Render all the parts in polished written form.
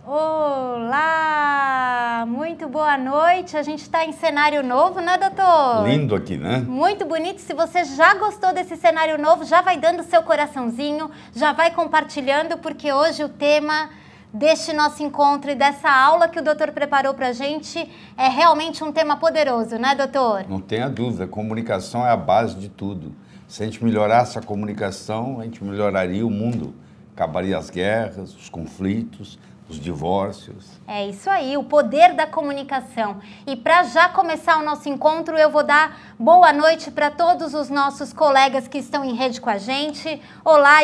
Olá! Muito boa noite. A gente está em cenário novo, né, doutor? Lindo aqui, né? Muito bonito. Se você já gostou desse cenário novo, já vai dando seu coraçãozinho, já vai compartilhando, porque hoje o tema deste nosso encontro e dessa aula que o doutor preparou para a gente é realmente um tema poderoso, né, doutor? Não tenha dúvida, a comunicação é a base de tudo. Se a gente melhorasse a comunicação, a gente melhoraria o mundo. Acabaria as guerras, os conflitos, os divórcios. É isso aí, o poder da comunicação. E para já começar o nosso encontro, eu vou dar boa noite para todos os nossos colegas que estão em rede com a gente. Olá,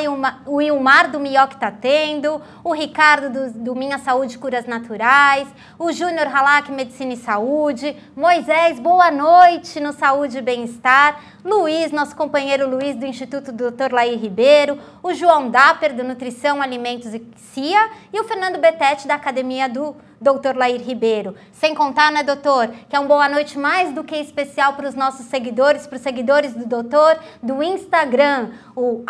o Ilmar do Mioc tá tendo, o Ricardo do Minha Saúde Curas Naturais, o Júnior Halak Medicina e Saúde, Moisés, boa noite no Saúde e Bem-Estar, Luiz, nosso companheiro Luiz do Instituto Dr. Lair Ribeiro, o João Dapper do Nutrição, Alimentos e CIA e o Fernando Betete da Academia do Dr. Lair Ribeiro. Sem contar, né, doutor, que é uma boa noite mais do que especial para os nossos seguidores, para os seguidores do doutor, do Instagram, o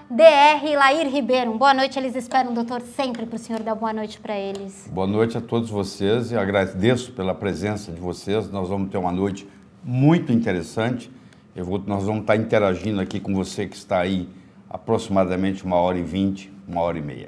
@Dr. Lair Ribeiro. Boa noite, eles esperam, doutor, sempre para o senhor dar boa noite para eles. Boa noite a todos vocês e agradeço pela presença de vocês. Nós vamos ter uma noite muito interessante. Nós vamos estar interagindo aqui com você que está aí aproximadamente 1h20, 1h30.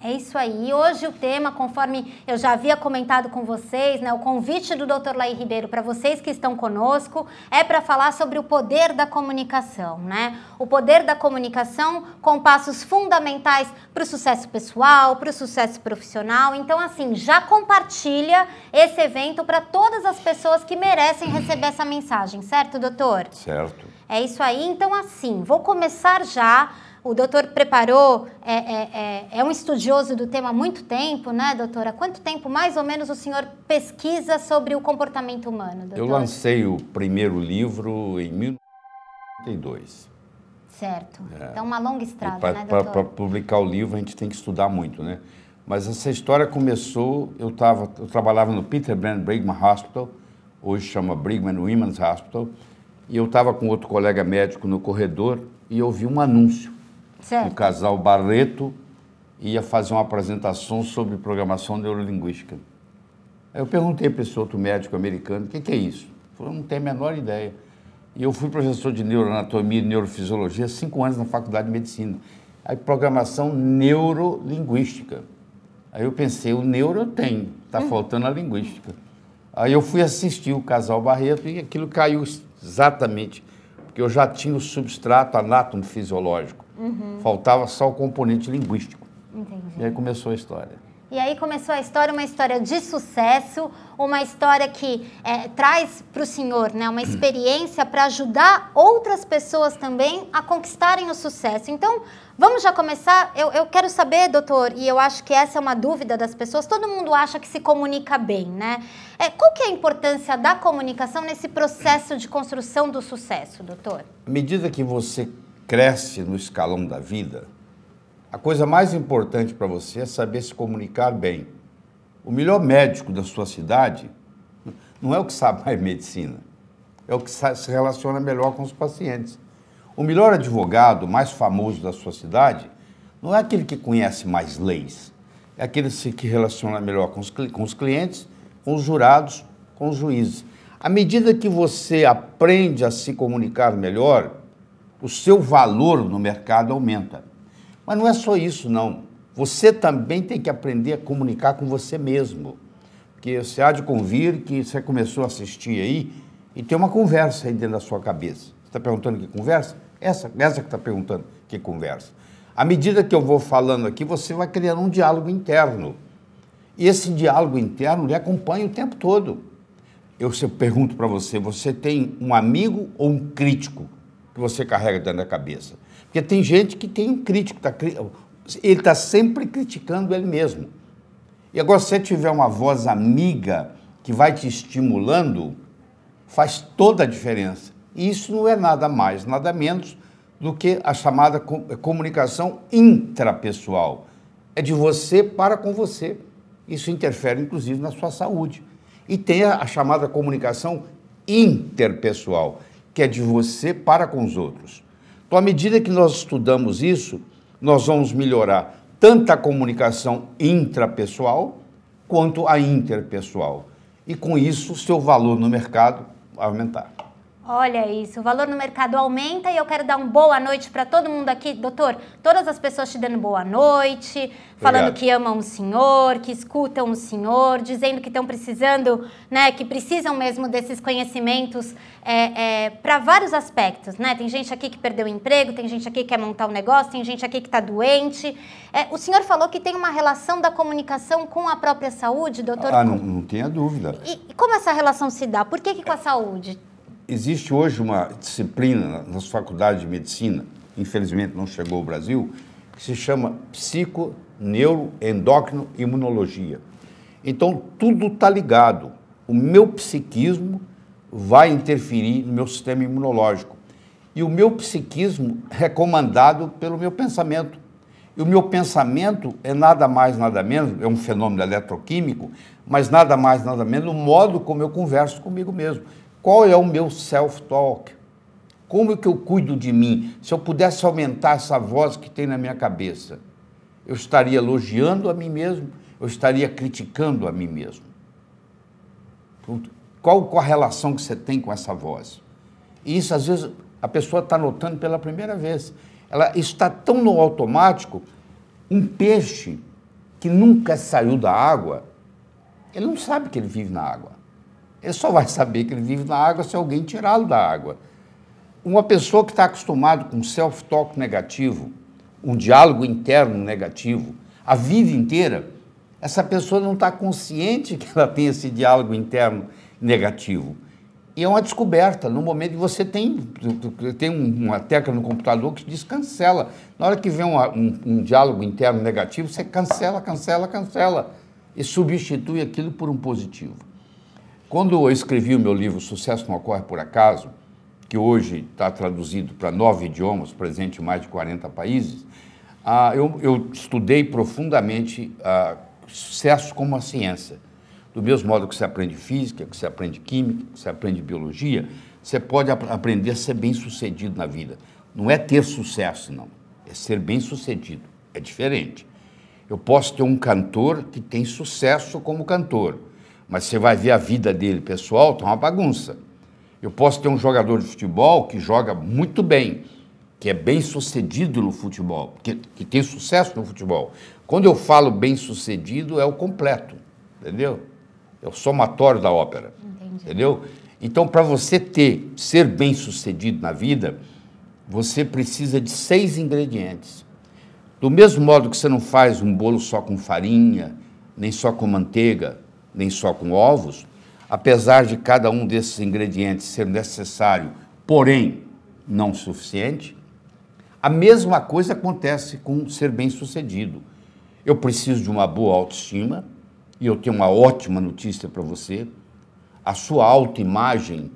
É isso aí. E hoje o tema, conforme eu já havia comentado com vocês, né, o convite do Dr. Lair Ribeiro para vocês que estão conosco é para falar sobre o poder da comunicação, né? O poder da comunicação com passos fundamentais para o sucesso pessoal, para o sucesso profissional. Então, assim, já compartilha esse evento para todas as pessoas que merecem receber essa mensagem, certo, doutor? Certo. É isso aí. Então, assim, vou começar já. O doutor preparou, é um estudioso do tema há muito tempo, né, doutora? Há quanto tempo, mais ou menos, o senhor pesquisa sobre o comportamento humano, doutor? Eu lancei o primeiro livro em 1992. Certo. Então, uma longa estrada, né, doutor? Para publicar o livro, a gente tem que estudar muito, né? Mas essa história começou, eu trabalhava no Peter Brand Brigham Hospital, hoje chama Brigham Women's Hospital, e eu estava com outro colega médico no corredor e eu vi um anúncio. Certo. O casal Barreto ia fazer uma apresentação sobre programação neurolinguística. Aí eu perguntei para esse outro médico americano, o que é isso? Ele falou, não tenho a menor ideia. E eu fui professor de neuroanatomia e neurofisiologia 5 anos na faculdade de medicina. Aí programação neurolinguística. Aí eu pensei, o neuro eu tenho, está faltando a linguística. Aí eu fui assistir o casal Barreto e aquilo caiu exatamente, porque eu já tinha o substrato anátomo-fisiológico. Faltava só o componente linguístico. Entendi. E aí começou a história. E aí começou a história, uma história de sucesso, uma história que traz para o senhor, né, uma experiência para ajudar outras pessoas também a conquistarem o sucesso. Então, vamos já começar? Eu quero saber, doutor, e eu acho que essa é uma dúvida das pessoas, todo mundo acha que se comunica bem, né? Qual que é a importância da comunicação nesse processo de construção do sucesso, doutor? À medida que você cresce no escalão da vida, a coisa mais importante para você é saber se comunicar bem. O melhor médico da sua cidade não é o que sabe mais medicina, é o que se relaciona melhor com os pacientes. O melhor advogado, mais famoso da sua cidade, não é aquele que conhece mais leis, é aquele que relaciona melhor com os clientes, com os jurados, com os juízes. À medida que você aprende a se comunicar melhor, o seu valor no mercado aumenta. Mas não é só isso, não. Você também tem que aprender a comunicar com você mesmo. Porque você há de convir que você começou a assistir aí e tem uma conversa aí dentro da sua cabeça. Você está perguntando que conversa? Essa que está perguntando que conversa. À medida que eu vou falando aqui, você vai criando um diálogo interno. E esse diálogo interno lhe acompanha o tempo todo. Eu pergunto para você, você tem um amigo ou um crítico que você carrega dentro da cabeça? Porque tem gente que tem um crítico, ele está sempre criticando ele mesmo. E agora, se você tiver uma voz amiga que vai te estimulando, faz toda a diferença. E isso não é nada mais, nada menos do que a chamada comunicação intrapessoal. É de você para com você. Isso interfere, inclusive, na sua saúde. E tem a chamada comunicação interpessoal, que é de você para com os outros. Então, à medida que nós estudamos isso, nós vamos melhorar tanto a comunicação intrapessoal quanto a interpessoal. E com isso, o seu valor no mercado vai aumentar. Olha isso, o valor no mercado aumenta e eu quero dar uma boa noite para todo mundo aqui. Doutor, todas as pessoas te dando boa noite, falando que amam o senhor, que escutam o senhor, dizendo que estão precisando, né, que precisam mesmo desses conhecimentos para vários aspectos, né? Tem gente aqui que perdeu o emprego, tem gente aqui que quer montar um negócio, tem gente aqui que está doente. O senhor falou que tem uma relação da comunicação com a própria saúde, doutor? Não tenha dúvida. E como essa relação se dá? Por que com a saúde? Existe hoje uma disciplina nas faculdades de medicina, infelizmente não chegou ao Brasil, que se chama psico-neuro-endócrino-imunologia. Então, tudo está ligado. O meu psiquismo vai interferir no meu sistema imunológico. E o meu psiquismo é comandado pelo meu pensamento. E o meu pensamento é nada mais, nada menos, é um fenômeno eletroquímico, mas nada mais, nada menos, o modo como eu converso comigo mesmo. Qual é o meu self-talk? Como é que eu cuido de mim? Se eu pudesse aumentar essa voz que tem na minha cabeça, eu estaria elogiando a mim mesmo, eu estaria criticando a mim mesmo. Qual a relação que você tem com essa voz? E isso, às vezes, a pessoa está notando pela primeira vez. Ela está tão no automático, um peixe que nunca saiu da água, ele não sabe que ele vive na água. Ele só vai saber que ele vive na água se alguém tirá-lo da água. Uma pessoa que está acostumada com um self-talk negativo, um diálogo interno negativo, a vida inteira, essa pessoa não está consciente que ela tem esse diálogo interno negativo. E é uma descoberta. No momento que você tem uma tecla no computador que diz cancela. Na hora que vem um diálogo interno negativo, você cancela, cancela, cancela e substitui aquilo por um positivo. Quando eu escrevi o meu livro Sucesso Não Ocorre Por Acaso, que hoje está traduzido para 9 idiomas, presente em mais de 40 países, eu estudei profundamente sucesso como uma ciência. Do mesmo modo que você aprende física, que você aprende química, que você aprende biologia, você pode aprender a ser bem-sucedido na vida. Não é ter sucesso, não. É ser bem-sucedido. É diferente. Eu posso ter um cantor que tem sucesso como cantor, mas você vai ver a vida dele, pessoal, está uma bagunça. Eu posso ter um jogador de futebol que joga muito bem, que é bem-sucedido no futebol, que tem sucesso no futebol. Quando eu falo bem-sucedido, é o completo, entendeu? É o somatório da ópera, entendeu? Então, para você ser bem-sucedido na vida, você precisa de 6 ingredientes. Do mesmo modo que você não faz um bolo só com farinha, nem só com manteiga, nem só com ovos, apesar de cada um desses ingredientes ser necessário, porém não suficiente, a mesma coisa acontece com ser bem-sucedido. Eu preciso de uma boa autoestima, e eu tenho uma ótima notícia para você: a sua autoimagem,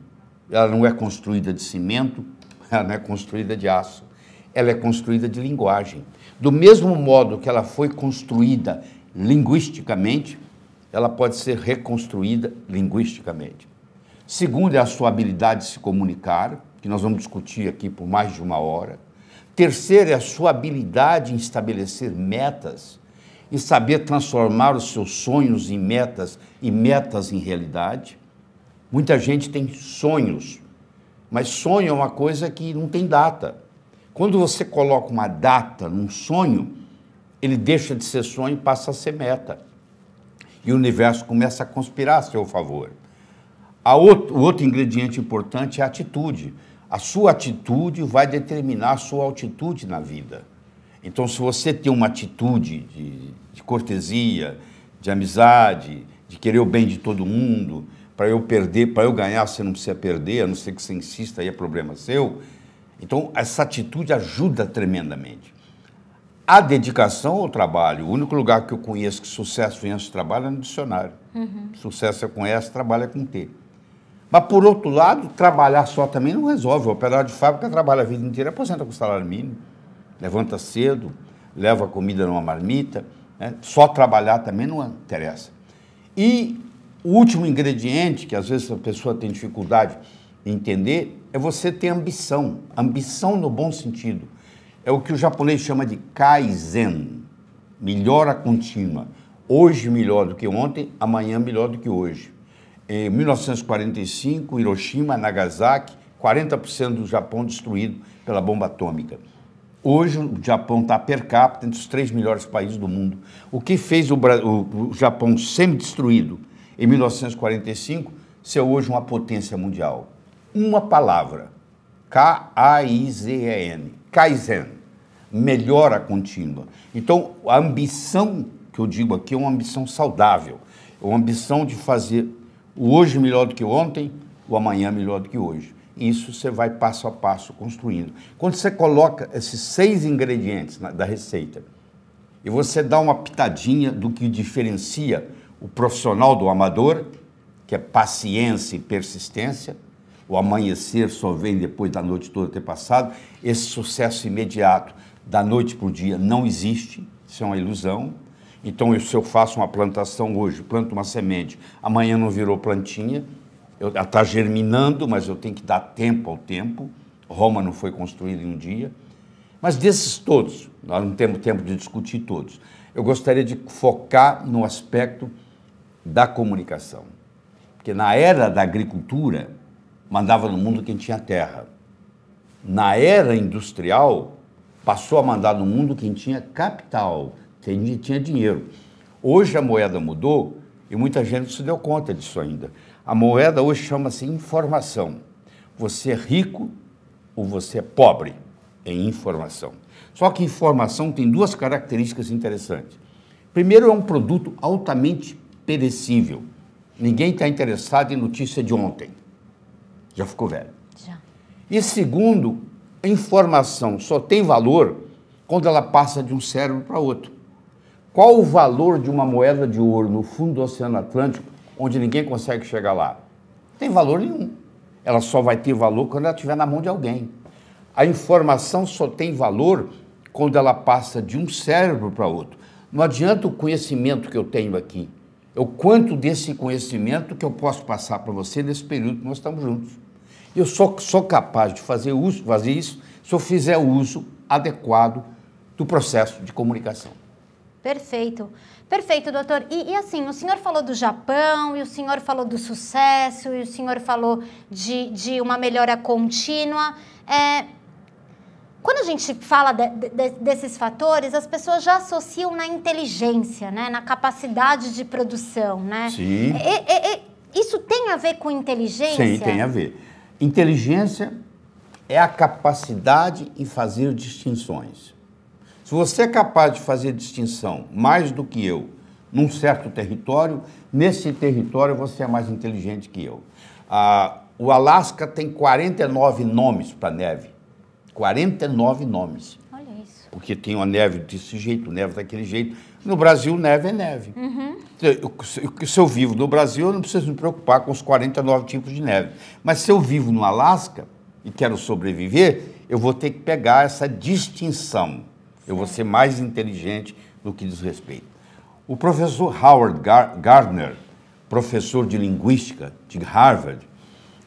ela não é construída de cimento, ela não é construída de aço, ela é construída de linguagem. Do mesmo modo que ela foi construída linguisticamente, ela pode ser reconstruída linguisticamente. Segundo é a sua habilidade de se comunicar, que nós vamos discutir aqui por mais de 1 hora. Terceiro é a sua habilidade em estabelecer metas e saber transformar os seus sonhos em metas e metas em realidade. Muita gente tem sonhos, mas sonho é uma coisa que não tem data. Quando você coloca uma data num sonho, ele deixa de ser sonho e passa a ser meta. E o universo começa a conspirar a seu favor. O outro ingrediente importante é a atitude. A sua atitude vai determinar a sua altitude na vida. Então, se você tem uma atitude de cortesia, de amizade, de querer o bem de todo mundo, para eu ganhar, você não precisa perder, a não ser que você insista, aí é problema seu. Então, essa atitude ajuda tremendamente. A dedicação ao trabalho, o único lugar que eu conheço que sucesso vem antes do trabalho é no dicionário. Sucesso você conhece, trabalha com T. Mas, por outro lado, trabalhar só também não resolve. O operário de fábrica trabalha a vida inteira, aposenta com salário mínimo, levanta cedo, leva a comida numa marmita, né? Só trabalhar também não interessa. E o último ingrediente, que às vezes a pessoa tem dificuldade em entender, é você ter ambição no bom sentido. É o que o japonês chama de Kaizen. melhora contínua. Hoje melhor do que ontem, amanhã melhor do que hoje. Em 1945, Hiroshima, Nagasaki, 40% do Japão destruído pela bomba atômica. Hoje o Japão está per capita entre os 3 melhores países do mundo. O que fez o Japão semi-destruído em 1945 ser hoje uma potência mundial? Uma palavra, K-A-I-Z-E-N, Kaizen, melhora contínua. Então, a ambição que eu digo aqui é uma ambição saudável, é uma ambição de fazer o hoje melhor do que ontem, o amanhã melhor do que hoje. Isso você vai passo a passo construindo. Quando você coloca esses 6 ingredientes da receita e você dá uma pitadinha do que diferencia o profissional do amador, que é paciência e persistência, o amanhecer só vem depois da noite toda ter passado, esse sucesso imediato da noite para o dia não existe, isso é uma ilusão. Então, se eu faço uma plantação hoje, planto uma semente, amanhã não virou plantinha, ela está germinando, mas eu tenho que dar tempo ao tempo. Roma não foi construída em um dia. Mas desses todos, nós não temos tempo de discutir todos, eu gostaria de focar no aspecto da comunicação. Porque na era da agricultura, mandava no mundo quem tinha terra. Na era industrial, passou a mandar no mundo quem tinha capital, quem tinha dinheiro. Hoje a moeda mudou e muita gente não se deu conta disso ainda. A moeda hoje chama-se informação. Você é rico ou você é pobre em informação. Só que informação tem 2 características interessantes. Primeiro, é um produto altamente perecível. Ninguém está interessado em notícia de ontem. Já ficou velho. Já. E segundo, a informação só tem valor quando ela passa de um cérebro para outro. Qual o valor de uma moeda de ouro no fundo do Oceano Atlântico, onde ninguém consegue chegar lá? Não tem valor nenhum. Ela só vai ter valor quando ela estiver na mão de alguém. A informação só tem valor quando ela passa de um cérebro para outro. Não adianta o conhecimento que eu tenho aqui. É o quanto desse conhecimento que eu posso passar para você nesse período que nós estamos juntos. Eu sou capaz de fazer isso se eu fizer o uso adequado do processo de comunicação. Perfeito. Perfeito, doutor. E assim, o senhor falou do Japão, e o senhor falou do sucesso, e o senhor falou de uma melhora contínua. Quando a gente fala desses fatores, as pessoas já associam na inteligência, né? Na capacidade de produção, né? Sim. Isso tem a ver com inteligência? Sim, tem a ver. Inteligência é a capacidade em fazer distinções. Se você é capaz de fazer distinção mais do que eu num certo território, nesse território você é mais inteligente que eu. O Alasca tem 49 nomes para neve. 49 nomes. Olha isso. Porque tem uma neve desse jeito, neve daquele jeito. No Brasil, neve é neve. Uhum. Se eu vivo no Brasil, eu não preciso me preocupar com os 49 tipos de neve. Mas se eu vivo no Alasca e quero sobreviver, eu vou ter que pegar essa distinção. Eu vou ser mais inteligente no que diz respeito. O professor Howard Gardner, professor de linguística de Harvard,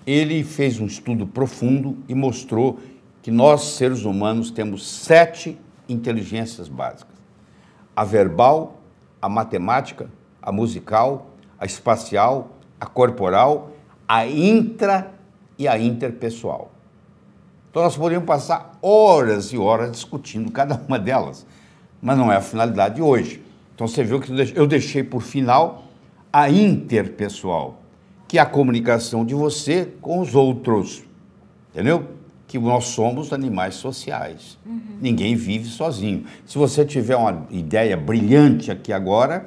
ele fez um estudo profundo e mostrou que nós, seres humanos, temos 7 inteligências básicas. A verbal, a matemática, a musical, a espacial, a corporal, a intra e a interpessoal. Então nós poderíamos passar horas e horas discutindo cada uma delas, mas não é a finalidade de hoje. Então você viu que eu deixei por final a interpessoal, que é a comunicação de você com os outros, entendeu? Que nós somos animais sociais. Uhum. Ninguém vive sozinho. Se você tiver uma ideia brilhante aqui agora,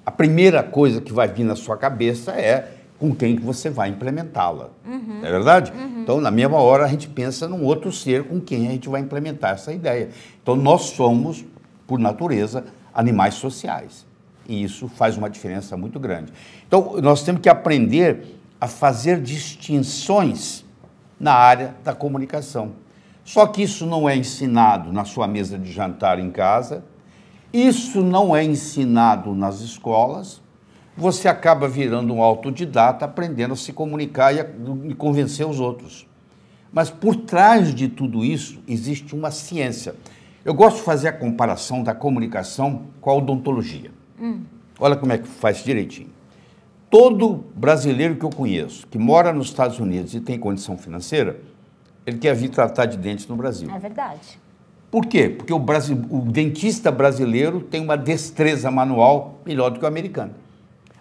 a primeira coisa que vai vir na sua cabeça é com quem que você vai implementá-la. Uhum. Não é verdade? Uhum. Então, na mesma hora, a gente pensa num outro ser com quem a gente vai implementar essa ideia. Então, nós somos, por natureza, animais sociais. E isso faz uma diferença muito grande. Então, nós temos que aprender a fazer distinções na área da comunicação. Só que isso não é ensinado na sua mesa de jantar em casa, isso não é ensinado nas escolas, você acaba virando um autodidata, aprendendo a se comunicar e convencer os outros. Mas por trás de tudo isso existe uma ciência. Eu gosto de fazer a comparação da comunicação com a odontologia. Olha como é que faz direitinho. Todo brasileiro que eu conheço, que mora nos Estados Unidos e tem condição financeira, ele quer vir tratar de dentes no Brasil. É verdade. Por quê? Porque o dentista brasileiro tem uma destreza manual melhor do que o americano.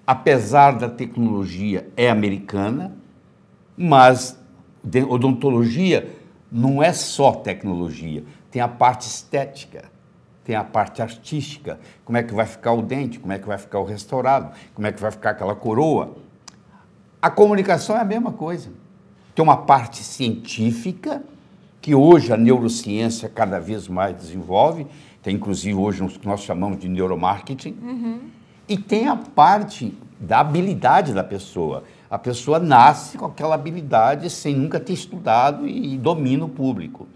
Apesar da tecnologia é americana, mas odontologia não é só tecnologia, tem a parte estética, tem a parte artística, como é que vai ficar o dente, como é que vai ficar o restaurado, como é que vai ficar aquela coroa. A comunicação é a mesma coisa. Tem uma parte científica, que hoje a neurociência cada vez mais desenvolve, tem inclusive hoje o que nós chamamos de neuromarketing, e tem a parte da habilidade da pessoa. A pessoa nasce com aquela habilidade sem nunca ter estudado e domina o público.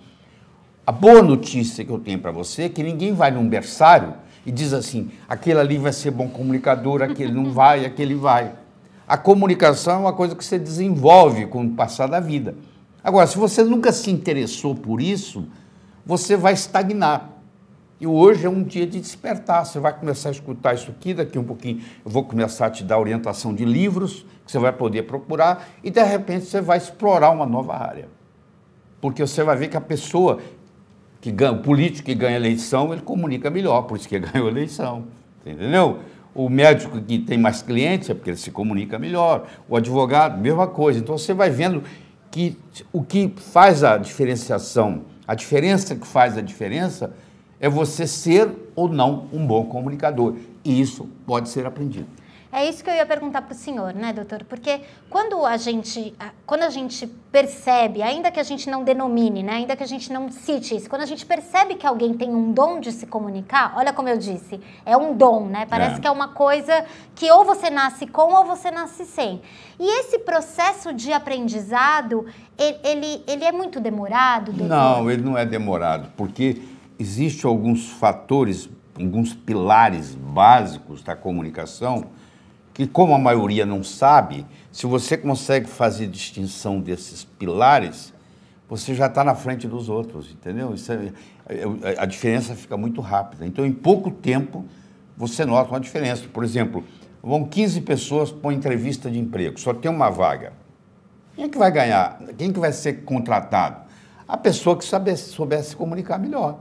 A boa notícia que eu tenho para você é que ninguém vai num berçário e diz assim, aquele ali vai ser bom comunicador, aquele não vai, aquele vai. A comunicação é uma coisa que você desenvolve com o passar da vida. Agora, se você nunca se interessou por isso, você vai estagnar. E hoje é um dia de despertar. Você vai começar a escutar isso aqui, daqui um pouquinho eu vou começar a te dar orientação de livros que você vai poder procurar e, de repente, você vai explorar uma nova área. Porque você vai ver que a pessoa que ganha, o político que ganha eleição, ele comunica melhor, por isso que ganhou a eleição. Entendeu? O médico que tem mais clientes é porque ele se comunica melhor. O advogado, mesma coisa. Então, você vai vendo que o que faz a diferenciação, a diferença que faz a diferença é você ser ou não um bom comunicador. E isso pode ser aprendido. É isso que eu ia perguntar para o senhor, né, doutor? Porque quando a gente percebe, ainda que a gente não denomine, né, ainda que a gente não cite isso, quando a gente percebe que alguém tem um dom de se comunicar, olha como eu disse, é um dom, né? Parece que é uma coisa que ou você nasce com ou você nasce sem. E esse processo de aprendizado, ele é muito demorado, doutor? Não, ele não é demorado, porque existem alguns fatores, alguns pilares básicos da comunicação que, como a maioria não sabe, se você consegue fazer distinção desses pilares, você já está na frente dos outros, entendeu? A diferença fica muito rápida. Então, em pouco tempo, você nota uma diferença. Por exemplo, vão 15 pessoas para uma entrevista de emprego, só tem uma vaga. Quem é que vai ganhar? Quem é que vai ser contratado? A pessoa que soubesse se comunicar melhor.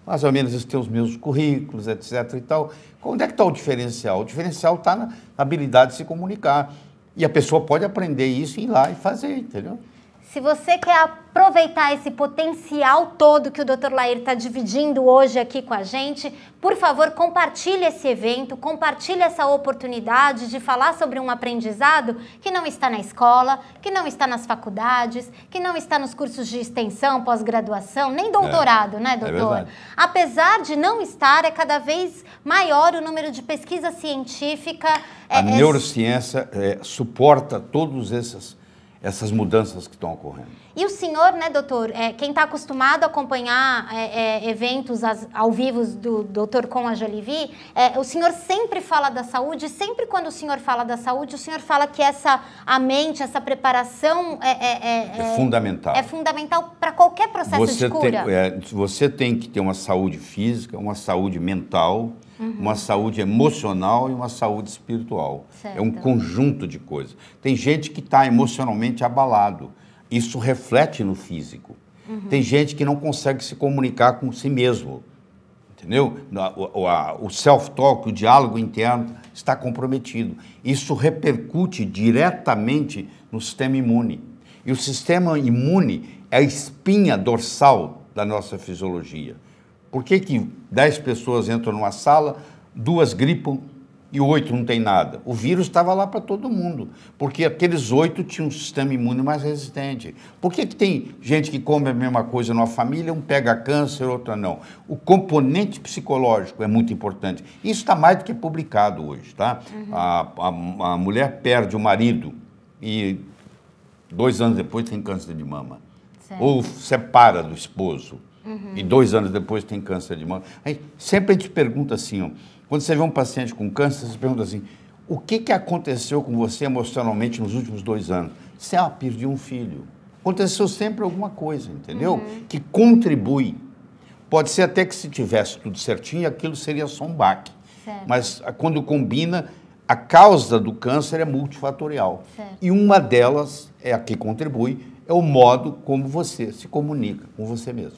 Mais ou menos eles têm os mesmos currículos, etc. e tal. Onde é que está o diferencial? O diferencial está na habilidade de se comunicar. E a pessoa pode aprender isso e ir lá e fazer, entendeu? Se você quer aproveitar esse potencial todo que o Dr. Lair está dividindo hoje aqui com a gente, por favor, compartilhe esse evento, compartilhe essa oportunidade de falar sobre um aprendizado que não está na escola, que não está nas faculdades, que não está nos cursos de extensão, pós-graduação, nem doutorado, né, doutor? Apesar de não estar, é cada vez maior o número de pesquisa científica. A neurociência suporta todas essas mudanças que estão ocorrendo. E o senhor, né, doutor, quem está acostumado a acompanhar eventos ao vivo do doutor Com a Jolivi, o senhor sempre fala da saúde, sempre quando o senhor fala da saúde, o senhor fala que a mente, essa preparação é fundamental. É fundamental para qualquer processo de cura. Você tem que ter uma saúde física, uma saúde mental, uma saúde emocional e uma saúde espiritual. Certo. É um conjunto de coisas. Tem gente que está emocionalmente abalado. Isso reflete no físico. Tem gente que não consegue se comunicar com si mesmo. Entendeu? O self-talk, o diálogo interno, está comprometido. Isso repercute diretamente no sistema imune. E o sistema imune é a espinha dorsal da nossa fisiologia. Por que 10 pessoas entram numa sala, 2 gripam e 8 não tem nada? O vírus estava lá para todo mundo, porque aqueles 8 tinham um sistema imune mais resistente. Por que tem gente que come a mesma coisa numa família, um pega câncer, outra não? O componente psicológico é muito importante. Isso está mais do que publicado hoje, tá? A mulher perde o marido e 2 anos depois tem câncer de mama. Certo. Ou separa do esposo. E 2 anos depois tem câncer de mama. Sempre a gente pergunta assim, ó, quando você vê um paciente com câncer, você pergunta assim, o que aconteceu com você emocionalmente nos últimos 2 anos? Você, perdi um filho. Aconteceu sempre alguma coisa, entendeu? Que contribui. Pode ser até que se tivesse tudo certinho, aquilo seria só um baque. Certo. Mas quando combina, a causa do câncer é multifatorial. Certo. E uma delas, é a que contribui, é o modo como você se comunica com você mesmo.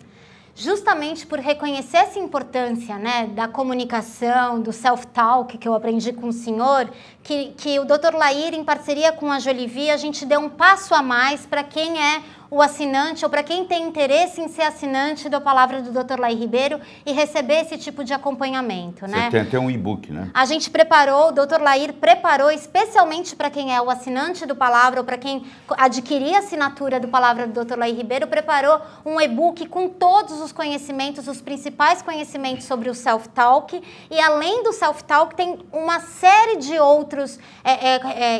Justamente por reconhecer essa importância, né, da comunicação, do self-talk que eu aprendi com o senhor, que o Dr. Lair, em parceria com a Jolivie, a gente deu um passo a mais para quem é o assinante ou para quem tem interesse em ser assinante da Palavra do Dr. Lair Ribeiro e receber esse tipo de acompanhamento, né? Você tem até um e-book, né? A gente preparou, o Dr. Lair preparou especialmente para quem é o assinante do Palavra ou para quem adquirir a assinatura do Palavra do Dr. Lair Ribeiro, preparou um e-book com todos os conhecimentos, os principais conhecimentos sobre o self-talk, e além do self-talk tem uma série de outros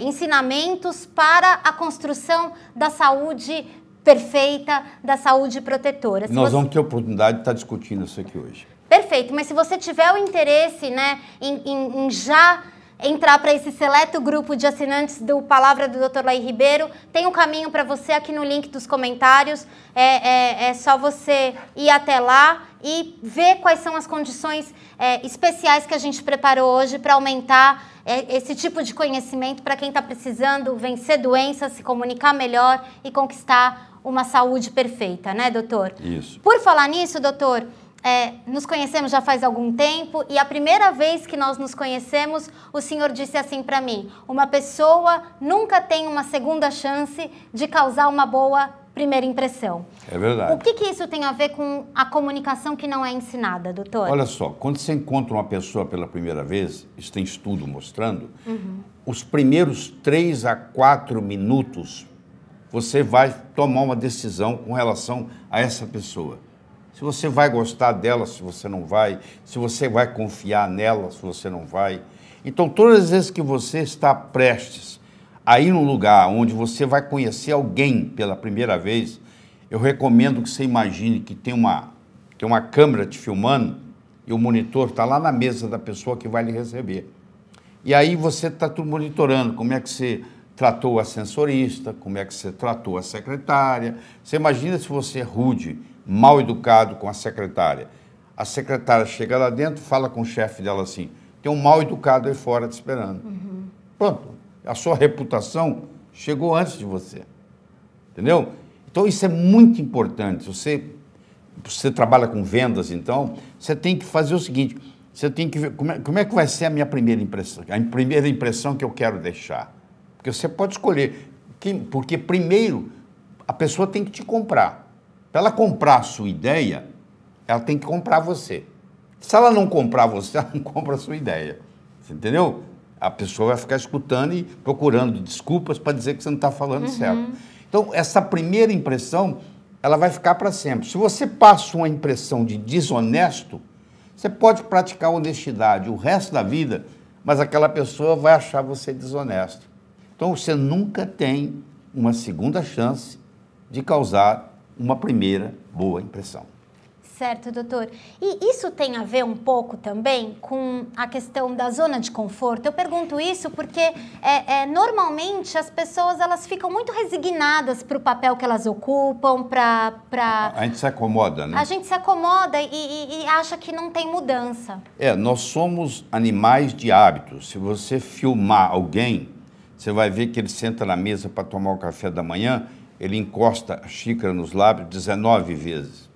ensinamentos para a construção da saúde perfeita, da saúde protetora. Nós vamos ter oportunidade de estar discutindo isso aqui hoje. Perfeito, mas se você tiver o interesse, né, em já entrar para esse seleto grupo de assinantes do Palavra do Dr. Lair Ribeiro, tem um caminho para você aqui no link dos comentários. É só você ir até lá e ver quais são as condições especiais que a gente preparou hoje para aumentar esse tipo de conhecimento para quem está precisando vencer doenças, se comunicar melhor e conquistar uma saúde perfeita, né, doutor? Isso. Por falar nisso, doutor, nos conhecemos já faz algum tempo e a primeira vez que nós nos conhecemos, o senhor disse assim para mim: uma pessoa nunca tem uma segunda chance de causar uma boa primeira impressão. É verdade. O que isso tem a ver com a comunicação que não é ensinada, doutor? Olha só, quando você encontra uma pessoa pela primeira vez, isso tem estudo mostrando, os primeiros 3 a 4 minutos você vai tomar uma decisão com relação a essa pessoa. Se você vai gostar dela, se você não vai, se você vai confiar nela, se você não vai. Então, todas as vezes que você está prestes a ir num lugar onde você vai conhecer alguém pela primeira vez, eu recomendo que você imagine que tem uma câmera te filmando e o monitor está lá na mesa da pessoa que vai lhe receber. E aí você está tudo monitorando como é que você tratou o ascensorista, como é que você tratou a secretária. Você imagina se você é rude, mal educado com a secretária. A secretária chega lá dentro, fala com o chefe dela assim: tem um mal educado aí fora te esperando. Pronto, a sua reputação chegou antes de você. Entendeu? Então isso é muito importante. Você trabalha com vendas, então, você tem que fazer o seguinte: você tem que ver como é que vai ser a minha primeira impressão, a primeira impressão que eu quero deixar. Porque você pode escolher, porque primeiro a pessoa tem que te comprar. Para ela comprar a sua ideia, ela tem que comprar você. Se ela não comprar você, ela não compra a sua ideia. Você entendeu? A pessoa vai ficar escutando e procurando desculpas para dizer que você não está falando certo. Então, essa primeira impressão, ela vai ficar para sempre. Se você passa uma impressão de desonesto, você pode praticar honestidade o resto da vida, mas aquela pessoa vai achar você desonesto. Então, você nunca tem uma segunda chance de causar uma primeira boa impressão. Certo, doutor. E isso tem a ver um pouco também com a questão da zona de conforto? Eu pergunto isso porque normalmente as pessoas elas ficam muito resignadas para o papel que elas ocupam, A gente se acomoda, né? A gente se acomoda e acha que não tem mudança. Nós somos animais de hábitos. Se você filmar alguém, você vai ver que ele senta na mesa para tomar o café da manhã, ele encosta a xícara nos lábios 19 vezes.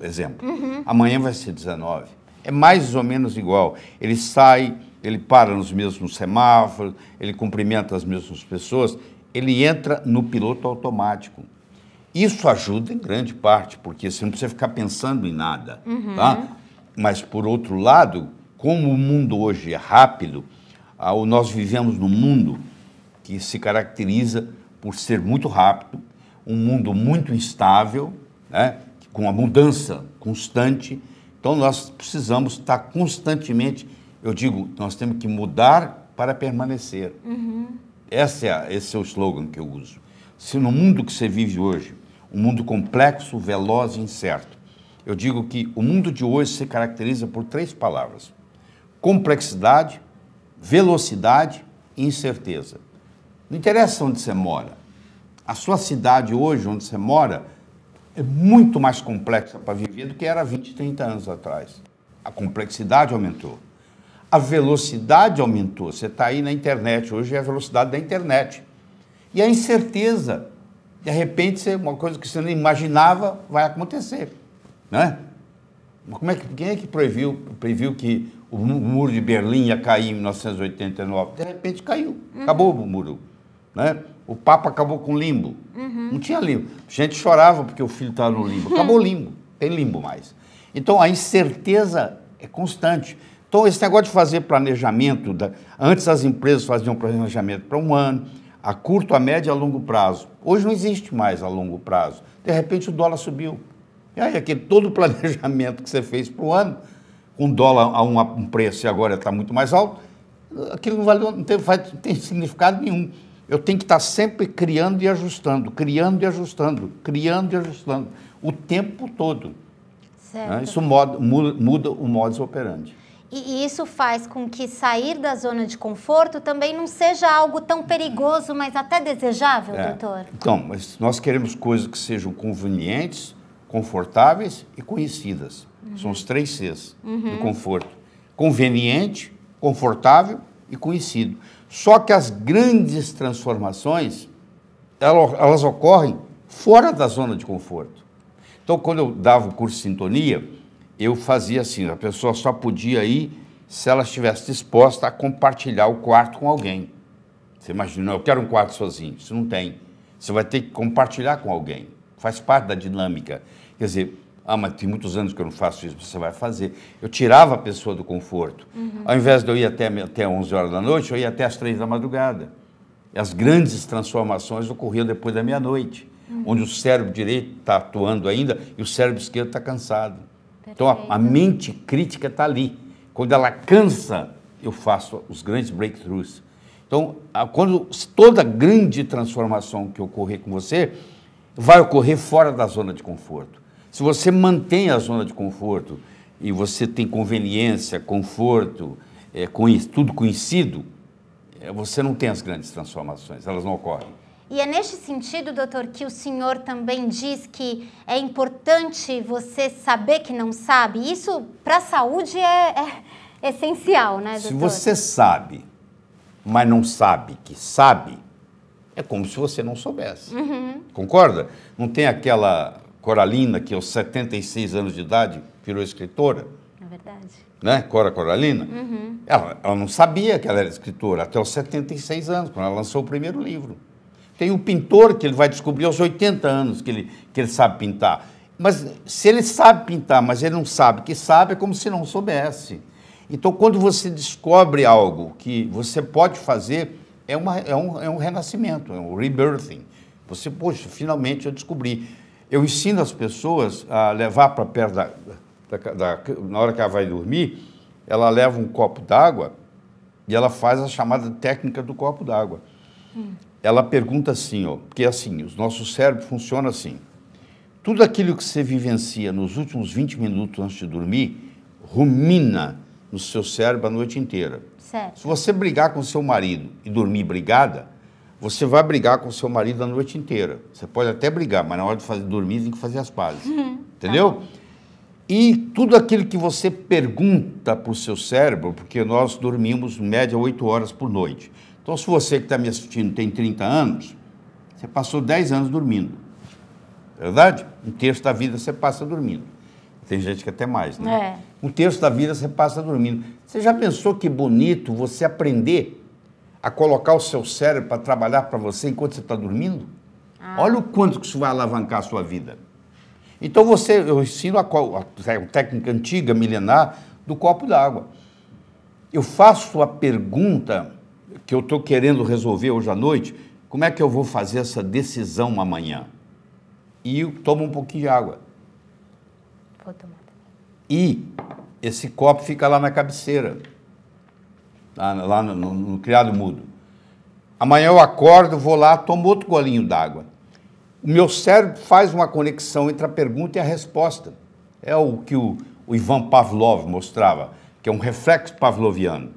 Exemplo. Amanhã vai ser 19. É mais ou menos igual. Ele sai, ele para nos mesmos semáforos, ele cumprimenta as mesmas pessoas, ele entra no piloto automático. Isso ajuda em grande parte, porque você não precisa ficar pensando em nada. Tá? Mas, por outro lado, como o mundo hoje é rápido, nós vivemos num mundo que se caracteriza por ser muito rápido, um mundo muito instável, né? Com a mudança constante. Então, nós precisamos estar constantemente, eu digo, nós temos que mudar para permanecer. Esse é o slogan que eu uso. Se no mundo que você vive hoje, um mundo complexo, veloz e incerto, eu digo que o mundo de hoje se caracteriza por 3 palavras: complexidade, velocidade e incerteza. Não interessa onde você mora. A sua cidade hoje, onde você mora, é muito mais complexa para viver do que era 20, 30 anos atrás. A complexidade aumentou. A velocidade aumentou. Você está aí na internet, hoje é a velocidade da internet. E a incerteza. De repente, uma coisa que você não imaginava vai acontecer. Né? Quem é que previu que o muro de Berlim ia cair em 1989? De repente caiu. Acabou o muro. Né? O Papa acabou com o limbo. Não tinha limbo. A gente chorava porque o filho estava no limbo. Acabou o limbo. Tem limbo mais. Então, a incerteza é constante. Então, esse negócio de fazer planejamento, antes as empresas faziam planejamento para um ano, a curto, a médio e a longo prazo. Hoje não existe mais a longo prazo. De repente, o dólar subiu. E aí, todo o planejamento que você fez para o ano, com o dólar a um preço e agora está muito mais alto, aquilo não tem significado nenhum. Eu tenho que estar sempre criando e ajustando, criando e ajustando, criando e ajustando, o tempo todo. Certo. Né? Isso muda o modus operandi. E isso faz com que sair da zona de conforto também não seja algo tão perigoso, mas até desejável, doutor? Então, mas nós queremos coisas que sejam convenientes, confortáveis e conhecidas. São os 3 Cs do conforto. Conveniente, confortável e conhecido. Só que as grandes transformações, elas ocorrem fora da zona de conforto. Então, quando eu dava o curso de sintonia, eu fazia assim, a pessoa só podia ir se ela estivesse disposta a compartilhar o quarto com alguém. Você imagina, eu quero um quarto sozinho, isso não tem. Você vai ter que compartilhar com alguém, faz parte da dinâmica. Quer dizer, mas tem muitos anos que eu não faço isso, você vai fazer. Eu tirava a pessoa do conforto. Ao invés de eu ir até 11 horas da noite, eu ia até as 3 da madrugada. E as grandes transformações ocorriam depois da meia-noite, onde o cérebro direito está atuando ainda e o cérebro esquerdo está cansado. Então, a mente crítica está ali. Quando ela cansa, eu faço os grandes breakthroughs. Então, quando toda grande transformação que ocorrer com você, vai ocorrer fora da zona de conforto. Se você mantém a zona de conforto e você tem conveniência, conforto, tudo conhecido, você não tem as grandes transformações, elas não ocorrem. E é neste sentido, doutor, que o senhor também diz que é importante você saber que não sabe. Isso, para a saúde, é essencial, né, doutor? Se você sabe, mas não sabe que sabe, é como se você não soubesse. Concorda? Não tem aquela Coralina que aos 76 anos de idade virou escritora? É verdade. Né? Cora Coralina? Ela não sabia que ela era escritora até os 76 anos, quando ela lançou o primeiro livro. Tem um pintor que ele vai descobrir aos 80 anos que ele sabe pintar. Mas se ele sabe pintar, mas ele não sabe que sabe, é como se não soubesse. Então, quando você descobre algo que você pode fazer, é um renascimento, é um rebirthing. Você, poxa, finalmente eu descobri. Eu ensino as pessoas a levar para perto na hora que ela vai dormir, ela leva um copo d'água e ela faz a chamada técnica do copo d'água. Ela pergunta assim, porque assim, o nosso cérebro funciona assim. Tudo aquilo que você vivencia nos últimos 20 minutos antes de dormir, rumina no seu cérebro a noite inteira. Certo. Se você brigar com seu marido e dormir brigada, você vai brigar com seu marido a noite inteira. Você pode até brigar, mas na hora de dormir tem que fazer as pazes. Entendeu? E tudo aquilo que você pergunta para o seu cérebro, porque nós dormimos, em média, 8 horas por noite. Então, se você que está me assistindo tem 30 anos, você passou 10 anos dormindo. Verdade? Um terço da vida você passa dormindo. Tem gente que até mais, né? Um terço da vida você passa dormindo. Você já pensou que bonito você aprender a colocar o seu cérebro para trabalhar para você enquanto você está dormindo? Olha o quanto que isso vai alavancar a sua vida. Então, eu ensino a técnica antiga, milenar, do copo d'água. Eu faço a pergunta que eu estou querendo resolver hoje à noite, como é que eu vou fazer essa decisão amanhã? E eu tomo um pouquinho de água. Vou tomar. E esse copo fica lá na cabeceira, lá no criado mudo. Amanhã eu acordo, vou lá, tomo outro golinho d'água. O meu cérebro faz uma conexão entre a pergunta e a resposta. É o que o Ivan Pavlov mostrava, que é um reflexo pavloviano.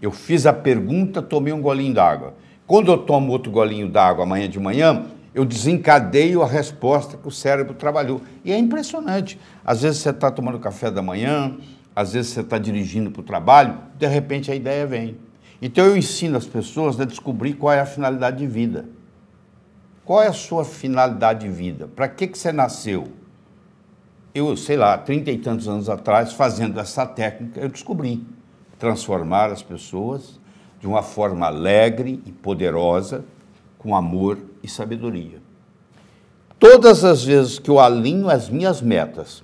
Eu fiz a pergunta, tomei um golinho d'água. Quando eu tomo outro golinho d'água amanhã de manhã, eu desencadeio a resposta que o cérebro trabalhou. E é impressionante. Às vezes você está tomando café da manhã, às vezes você está dirigindo para o trabalho, de repente a ideia vem. Então eu ensino as pessoas a descobrir qual é a finalidade de vida. Qual é a sua finalidade de vida? Para que você nasceu? Eu, sei lá, 30 e tantos anos atrás, fazendo essa técnica, eu descobri transformar as pessoas de uma forma alegre e poderosa, com amor e sabedoria. Todas as vezes que eu alinho as minhas metas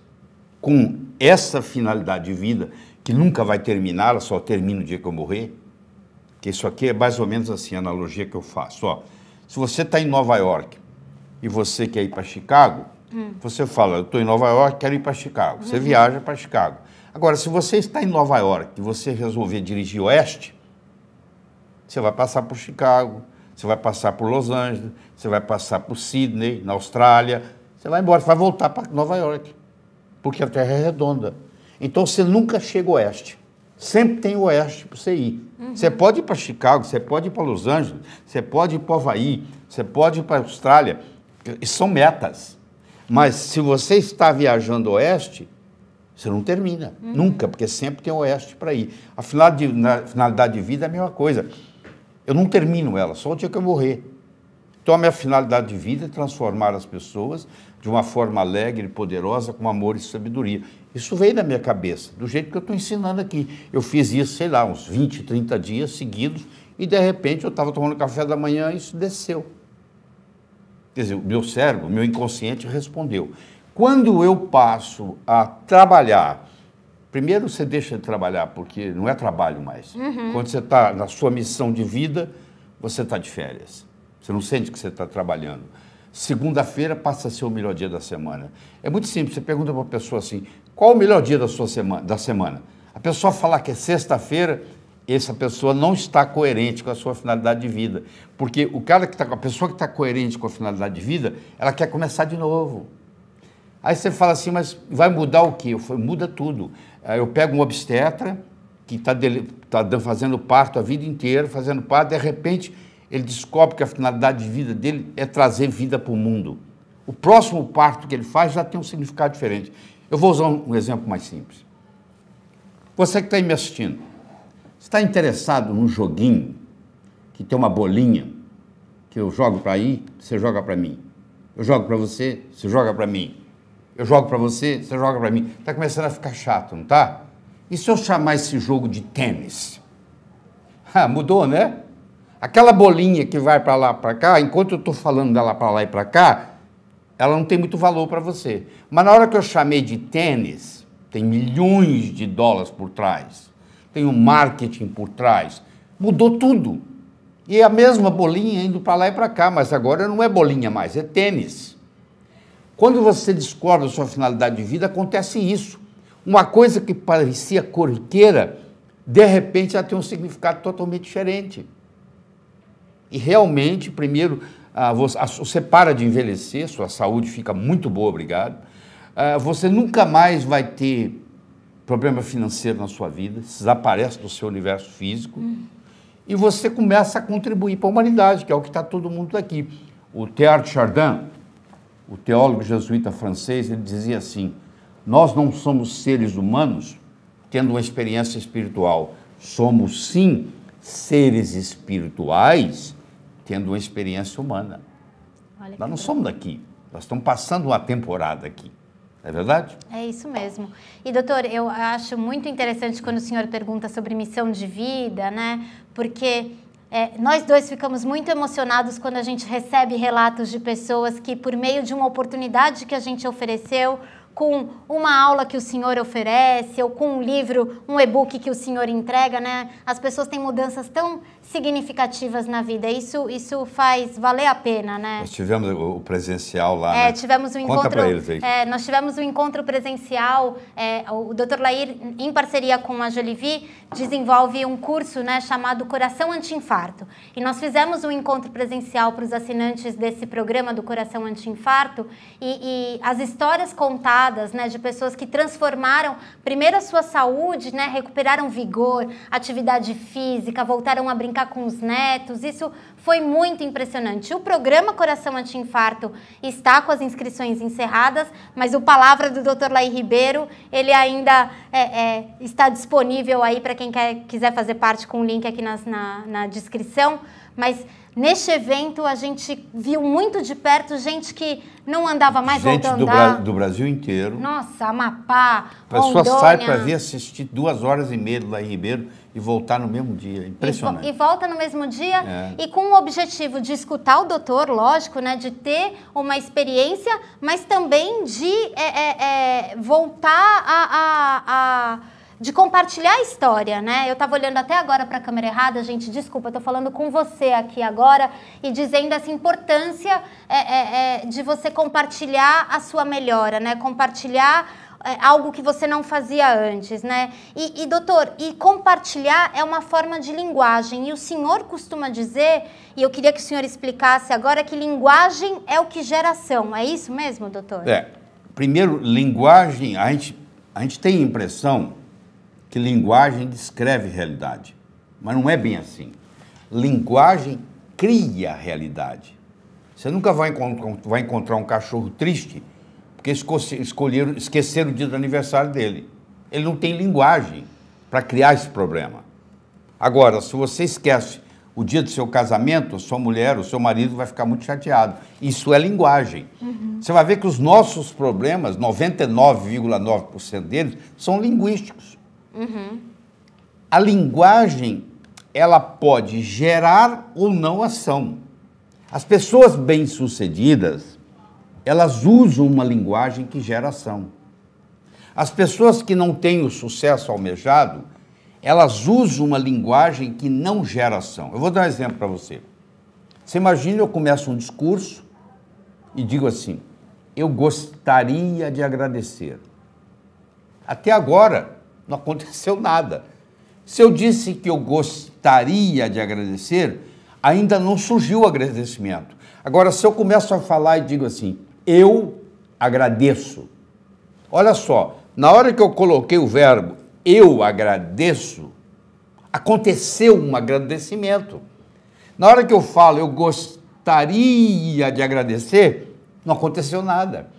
com essa finalidade de vida, que nunca vai terminar, ela só termina o dia que eu morrer, que isso aqui é mais ou menos assim a analogia que eu faço. Ó, se você está em Nova York e você quer ir para Chicago, você fala, eu estou em Nova York, quero ir para Chicago. Você viaja para Chicago. Agora, se você está em Nova York e você resolver dirigir oeste, você vai passar por Chicago, você vai passar por Los Angeles, você vai passar por Sydney, na Austrália, você vai embora, você vai voltar para Nova York, porque a Terra é redonda. Então, você nunca chega ao oeste. Sempre tem o oeste para você ir. Você pode ir para Chicago, você pode ir para Los Angeles, você pode ir para o Havaí, você pode ir para a Austrália. São metas. Mas se você está viajando oeste, você não termina. Nunca, porque sempre tem o oeste para ir. A finalidade de vida é a mesma coisa. Eu não termino ela, só o dia que eu morrer. Então, a minha finalidade de vida é transformar as pessoas de uma forma alegre e poderosa, com amor e sabedoria. Isso veio da minha cabeça, do jeito que eu estou ensinando aqui. Eu fiz isso, sei lá, uns 20, 30 dias seguidos, e de repente eu estava tomando café da manhã e isso desceu. Quer dizer, o meu cérebro, o meu inconsciente respondeu. Quando eu passo a trabalhar, primeiro você deixa de trabalhar, porque não é trabalho mais. Quando você está na sua missão de vida, você está de férias. Você não sente que você está trabalhando. Segunda-feira passa a ser o melhor dia da semana. É muito simples, você pergunta para uma pessoa assim, qual o melhor dia da sua semana? A pessoa falar que é sexta-feira, essa pessoa não está coerente com a sua finalidade de vida. Porque a pessoa que está coerente com a finalidade de vida, ela quer começar de novo. Aí você fala assim, mas vai mudar o quê? Eu falo, muda tudo. Eu pego um obstetra que está fazendo parto a vida inteira, fazendo parto, de repente ele descobre que a finalidade de vida dele é trazer vida para o mundo. O próximo parto que ele faz já tem um significado diferente. Eu vou usar um exemplo mais simples. Você que está aí me assistindo, está interessado num joguinho que tem uma bolinha que eu jogo para aí, você joga para mim. Eu jogo para você, você joga para mim. Eu jogo para você, você joga para mim. Está começando a ficar chato, não está? E se eu chamar esse jogo de tênis? Mudou, né? Aquela bolinha que vai para lá, para cá, enquanto eu estou falando dela para lá e para cá, ela não tem muito valor para você. Mas na hora que eu chamei de tênis, tem milhões de dólares por trás, tem um marketing por trás, mudou tudo. E é a mesma bolinha indo para lá e para cá, mas agora não é bolinha mais, é tênis. Quando você descobre a sua finalidade de vida, acontece isso. Uma coisa que parecia corriqueira, de repente ela tem um significado totalmente diferente. E realmente, primeiro, você para de envelhecer, sua saúde fica muito boa, obrigado. Você nunca mais vai ter problema financeiro na sua vida, desaparece do seu universo físico, e você começa a contribuir para a humanidade, que é o que está todo mundo aqui. O Teilhard de Chardin, o teólogo jesuíta francês, ele dizia assim, nós não somos seres humanos tendo uma experiência espiritual, somos sim seres espirituais tendo uma experiência humana. Nós não somos daqui, nós estamos passando uma temporada aqui. É verdade? É isso mesmo. E, doutor, eu acho muito interessante quando o senhor pergunta sobre missão de vida, né? Porque nós dois ficamos muito emocionados quando a gente recebe relatos de pessoas que, por meio de uma oportunidade que a gente ofereceu, com uma aula que o senhor oferece, ou com um livro, um e-book que o senhor entrega, né? As pessoas têm mudanças tão significativas na vida. Isso faz valer a pena, né? Nós tivemos o presencial lá, né? Tivemos um encontro. Conta para eles aí. Nós tivemos um encontro presencial. O Dr. Lair, em parceria com a Jolivie, desenvolve um curso, né, chamado Coração Anti-Infarto. E nós fizemos um encontro presencial para os assinantes desse programa do Coração Anti-Infarto e as histórias contadas encerradas, né, de pessoas que transformaram primeiro a sua saúde, né, recuperaram vigor, atividade física, voltaram a brincar com os netos. Isso foi muito impressionante. O programa Coração Anti-Infarto está com as inscrições encerradas, mas o Palavra do Dr. Laí Ribeiro, ele ainda está disponível aí para quem quiser fazer parte, com o link aqui na descrição. Mas neste evento a gente viu muito de perto gente que não andava mais, voltou a andar. Do Brasil inteiro. Nossa, Amapá, a pessoa Rondônia. sai para vir assistir 2h30 do Laí Ribeiro e voltar no mesmo dia. Impressionante. E volta no mesmo dia e com o objetivo de escutar o doutor, lógico, né, de ter uma experiência, mas também de voltar de compartilhar a história, né? Eu estava olhando até agora para a câmera errada, gente, desculpa, eu estou falando com você aqui agora e dizendo essa importância de você compartilhar a sua melhora, né? Compartilhar algo que você não fazia antes, né? E doutor, compartilhar é uma forma de linguagem, e o senhor costuma dizer, e eu queria que o senhor explicasse agora, que linguagem é o que gera ação, é isso mesmo, doutor? Primeiro, linguagem, a gente tem a impressão que linguagem descreve realidade, mas não é bem assim. Linguagem cria realidade. Você nunca vai encontrar um cachorro triste porque esqueceram o dia do aniversário dele. Ele não tem linguagem para criar esse problema. Agora, se você esquece o dia do seu casamento, a sua mulher, o seu marido vai ficar muito chateado. Isso é linguagem. Você vai ver que os nossos problemas, 99,9% deles, são linguísticos. A linguagem, ela pode gerar ou não ação. As pessoas bem-sucedidas, elas usam uma linguagem que gera ação. As pessoas que não têm o sucesso almejado, elas usam uma linguagem que não gera ação. Eu vou dar um exemplo para você. Você imagina, eu começo um discurso e digo assim: eu gostaria de agradecer. Até agora, não aconteceu nada. Se eu disse que eu gostaria de agradecer, ainda não surgiu o agradecimento. Agora, se eu começo a falar e digo assim, eu agradeço. Olha só, na hora que eu coloquei o verbo eu agradeço, aconteceu um agradecimento. Na hora que eu falo eu gostaria de agradecer, não aconteceu nada.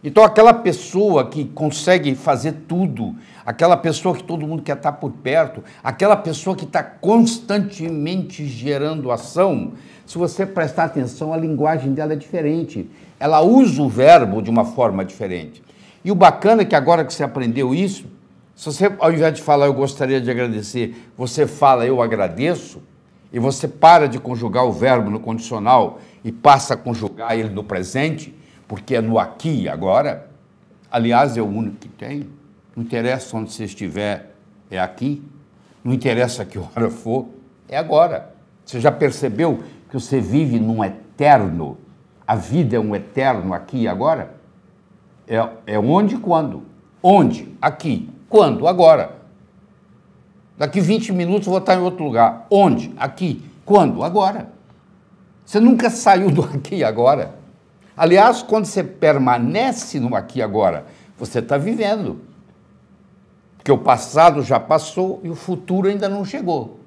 Então, aquela pessoa que consegue fazer tudo, aquela pessoa que todo mundo quer estar por perto, aquela pessoa que está constantemente gerando ação, se você prestar atenção, a linguagem dela é diferente. Ela usa o verbo de uma forma diferente. E o bacana é que agora que você aprendeu isso, se você, ao invés de falar eu gostaria de agradecer, você fala eu agradeço, e você para de conjugar o verbo no condicional e passa a conjugar ele no presente, porque é no aqui e agora. Aliás, é o único que tem. Não interessa onde você estiver, é aqui. Não interessa que hora for, é agora. Você já percebeu que você vive num eterno? A vida é um eterno aqui e agora? É onde e quando? Onde? Aqui. Quando? Agora. Daqui 20 minutos eu vou estar em outro lugar. Onde? Aqui. Quando? Agora. Você nunca saiu do aqui e agora. Aliás, quando você permanece no aqui e agora, você está vivendo. Porque o passado já passou e o futuro ainda não chegou.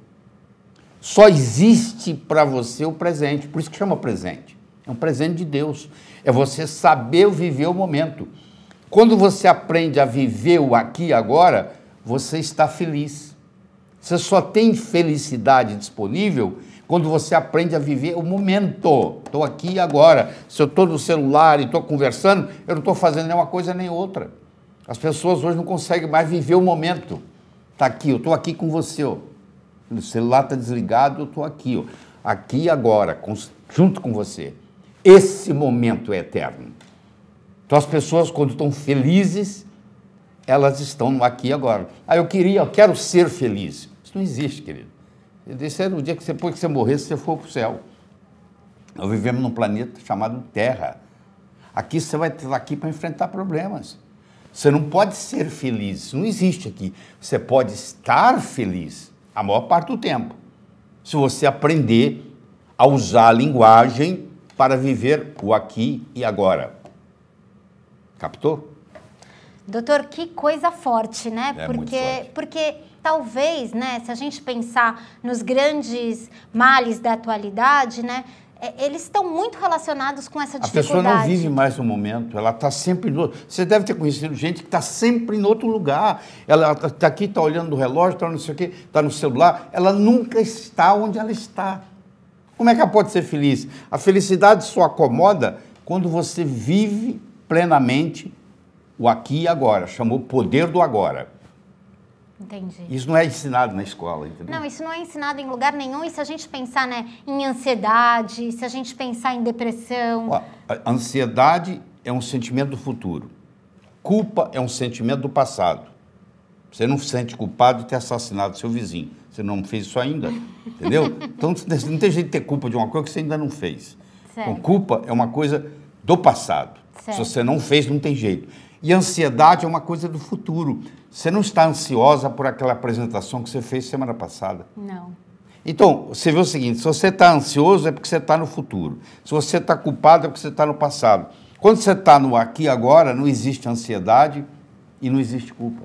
Só existe para você o presente, por isso que chama presente. É um presente de Deus. É você saber viver o momento. Quando você aprende a viver o aqui e agora, você está feliz. Você só tem felicidade disponível quando você aprende a viver o momento. Estou aqui e agora. Se eu estou no celular e estou conversando, eu não estou fazendo nenhuma coisa nem outra. As pessoas hoje não conseguem mais viver o momento. Está aqui, eu estou aqui com você. Ó. O celular está desligado, eu estou aqui. Ó. Aqui e agora, junto com você. Esse momento é eterno. Então as pessoas, quando estão felizes, elas estão no aqui e agora. Eu quero ser feliz. Isso não existe, querido. Esse era o dia que depois que você morresse, você for para o céu. Nós vivemos num planeta chamado Terra. Aqui você vai estar aqui para enfrentar problemas. Você não pode ser feliz, isso não existe aqui. Você pode estar feliz a maior parte do tempo, se você aprender a usar a linguagem para viver o aqui e agora. Captou? Doutor, que coisa forte, né? É muito forte. Porque talvez, né, se a gente pensar nos grandes males da atualidade, né, eles estão muito relacionados com essa dificuldade. A pessoa não vive mais no momento, ela está sempre... Você deve ter conhecido gente que está sempre em outro lugar. Ela está aqui, está olhando no relógio, está não sei o quê, está no celular. Ela nunca está onde ela está. Como é que ela pode ser feliz? A felicidade só acomoda quando você vive plenamente o aqui e agora. Chamou poder do agora. Entendi. Isso não é ensinado na escola, entendeu? Não, isso não é ensinado em lugar nenhum. E se a gente pensar, né, em ansiedade, se a gente pensar em depressão... Ó, a ansiedade é um sentimento do futuro. Culpa é um sentimento do passado. Você não se sente culpado de ter assassinado seu vizinho. Você não fez isso ainda, entendeu? Então não tem jeito de ter culpa de uma coisa que você ainda não fez. Certo. Então, culpa é uma coisa do passado. Certo. Se você não fez, não tem jeito. E ansiedade é uma coisa do futuro. Você não está ansiosa por aquela apresentação que você fez semana passada. Não. Então, você vê o seguinte, se você está ansioso é porque você está no futuro. Se você está culpado é porque você está no passado. Quando você está no aqui e agora, não existe ansiedade e não existe culpa.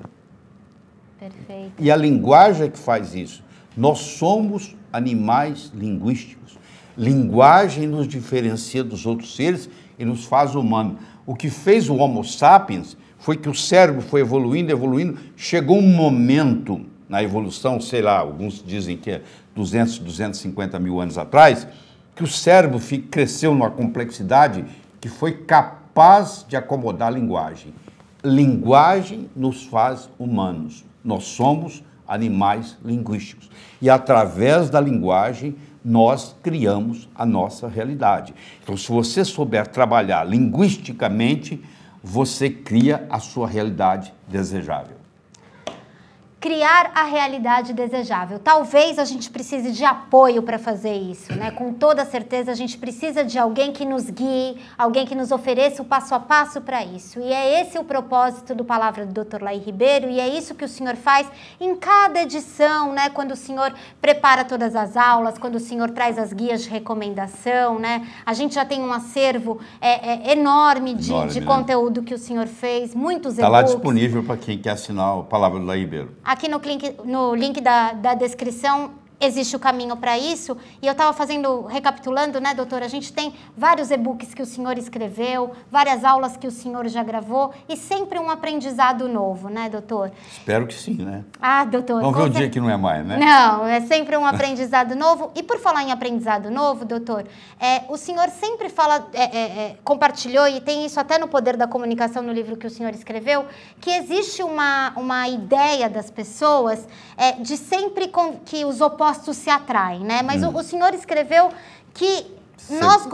Perfeito. E a linguagem é que faz isso. Nós somos animais linguísticos. Linguagem nos diferencia dos outros seres e nos faz humanos. O que fez o Homo sapiens foi que o cérebro foi evoluindo, evoluindo. Chegou um momento na evolução, sei lá, alguns dizem que é 200, 250 mil anos atrás, que o cérebro cresceu numa complexidade que foi capaz de acomodar a linguagem. Linguagem nos faz humanos. Nós somos animais linguísticos. E através da linguagem, nós criamos a nossa realidade. Então, se você souber trabalhar linguisticamente, você cria a sua realidade desejável. Criar a realidade desejável. Talvez a gente precise de apoio para fazer isso, né? Com toda certeza a gente precisa de alguém que nos guie, alguém que nos ofereça o passo a passo para isso. E é esse o propósito do Palavra do Dr. Laí Ribeiro, e é isso que o senhor faz em cada edição, né? Quando o senhor prepara todas as aulas, quando o senhor traz as guias de recomendação, né? A gente já tem um acervo enorme de conteúdo que o senhor fez, muitos e-books. Está lá disponível para quem quer assinar o Palavra do Laí Ribeiro. Aqui no link da descrição existe o caminho para isso. E eu estava recapitulando, né, doutor? A gente tem vários e-books que o senhor escreveu, várias aulas que o senhor já gravou e sempre um aprendizado novo, né, doutor? Espero que sim, né? Ah, doutor. Vamos ver o dia que não é mais, né? Não, é sempre um aprendizado novo. E por falar em aprendizado novo, doutor, o senhor sempre compartilhou, e tem isso até no Poder da Comunicação, no livro que o senhor escreveu, que existe uma ideia das pessoas de sempre que os opostos se atraem, né? Mas o senhor escreveu que nós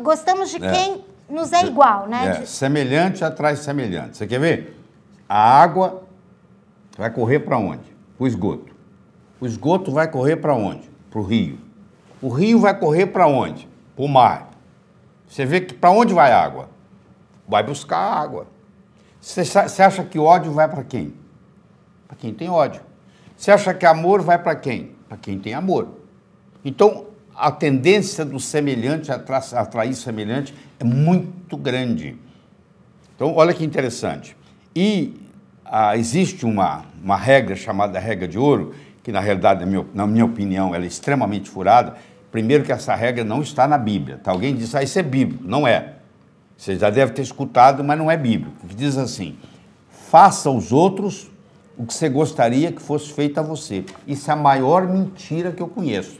gostamos de quem nos é igual, né? Semelhante atrai semelhante. Você quer ver? A água vai correr para onde? Para o esgoto. O esgoto vai correr para onde? Para o rio. O rio vai correr para onde? Para o mar. Você vê que para onde vai a água? Vai buscar a água. Você acha que ódio vai para quem? Para quem tem ódio. Você acha que amor vai para quem? Para quem tem amor. Então, a tendência do semelhante a atrair semelhante é muito grande. Então, olha que interessante. E existe uma regra chamada regra de ouro, que na realidade, na minha opinião, ela é extremamente furada. Primeiro que essa regra não está na Bíblia. Tá? Alguém diz, isso é bíblico. Não é. Você já deve ter escutado, mas não é bíblico. Que diz assim, faça aos outros o que você gostaria que fosse feito a você. Isso é a maior mentira que eu conheço.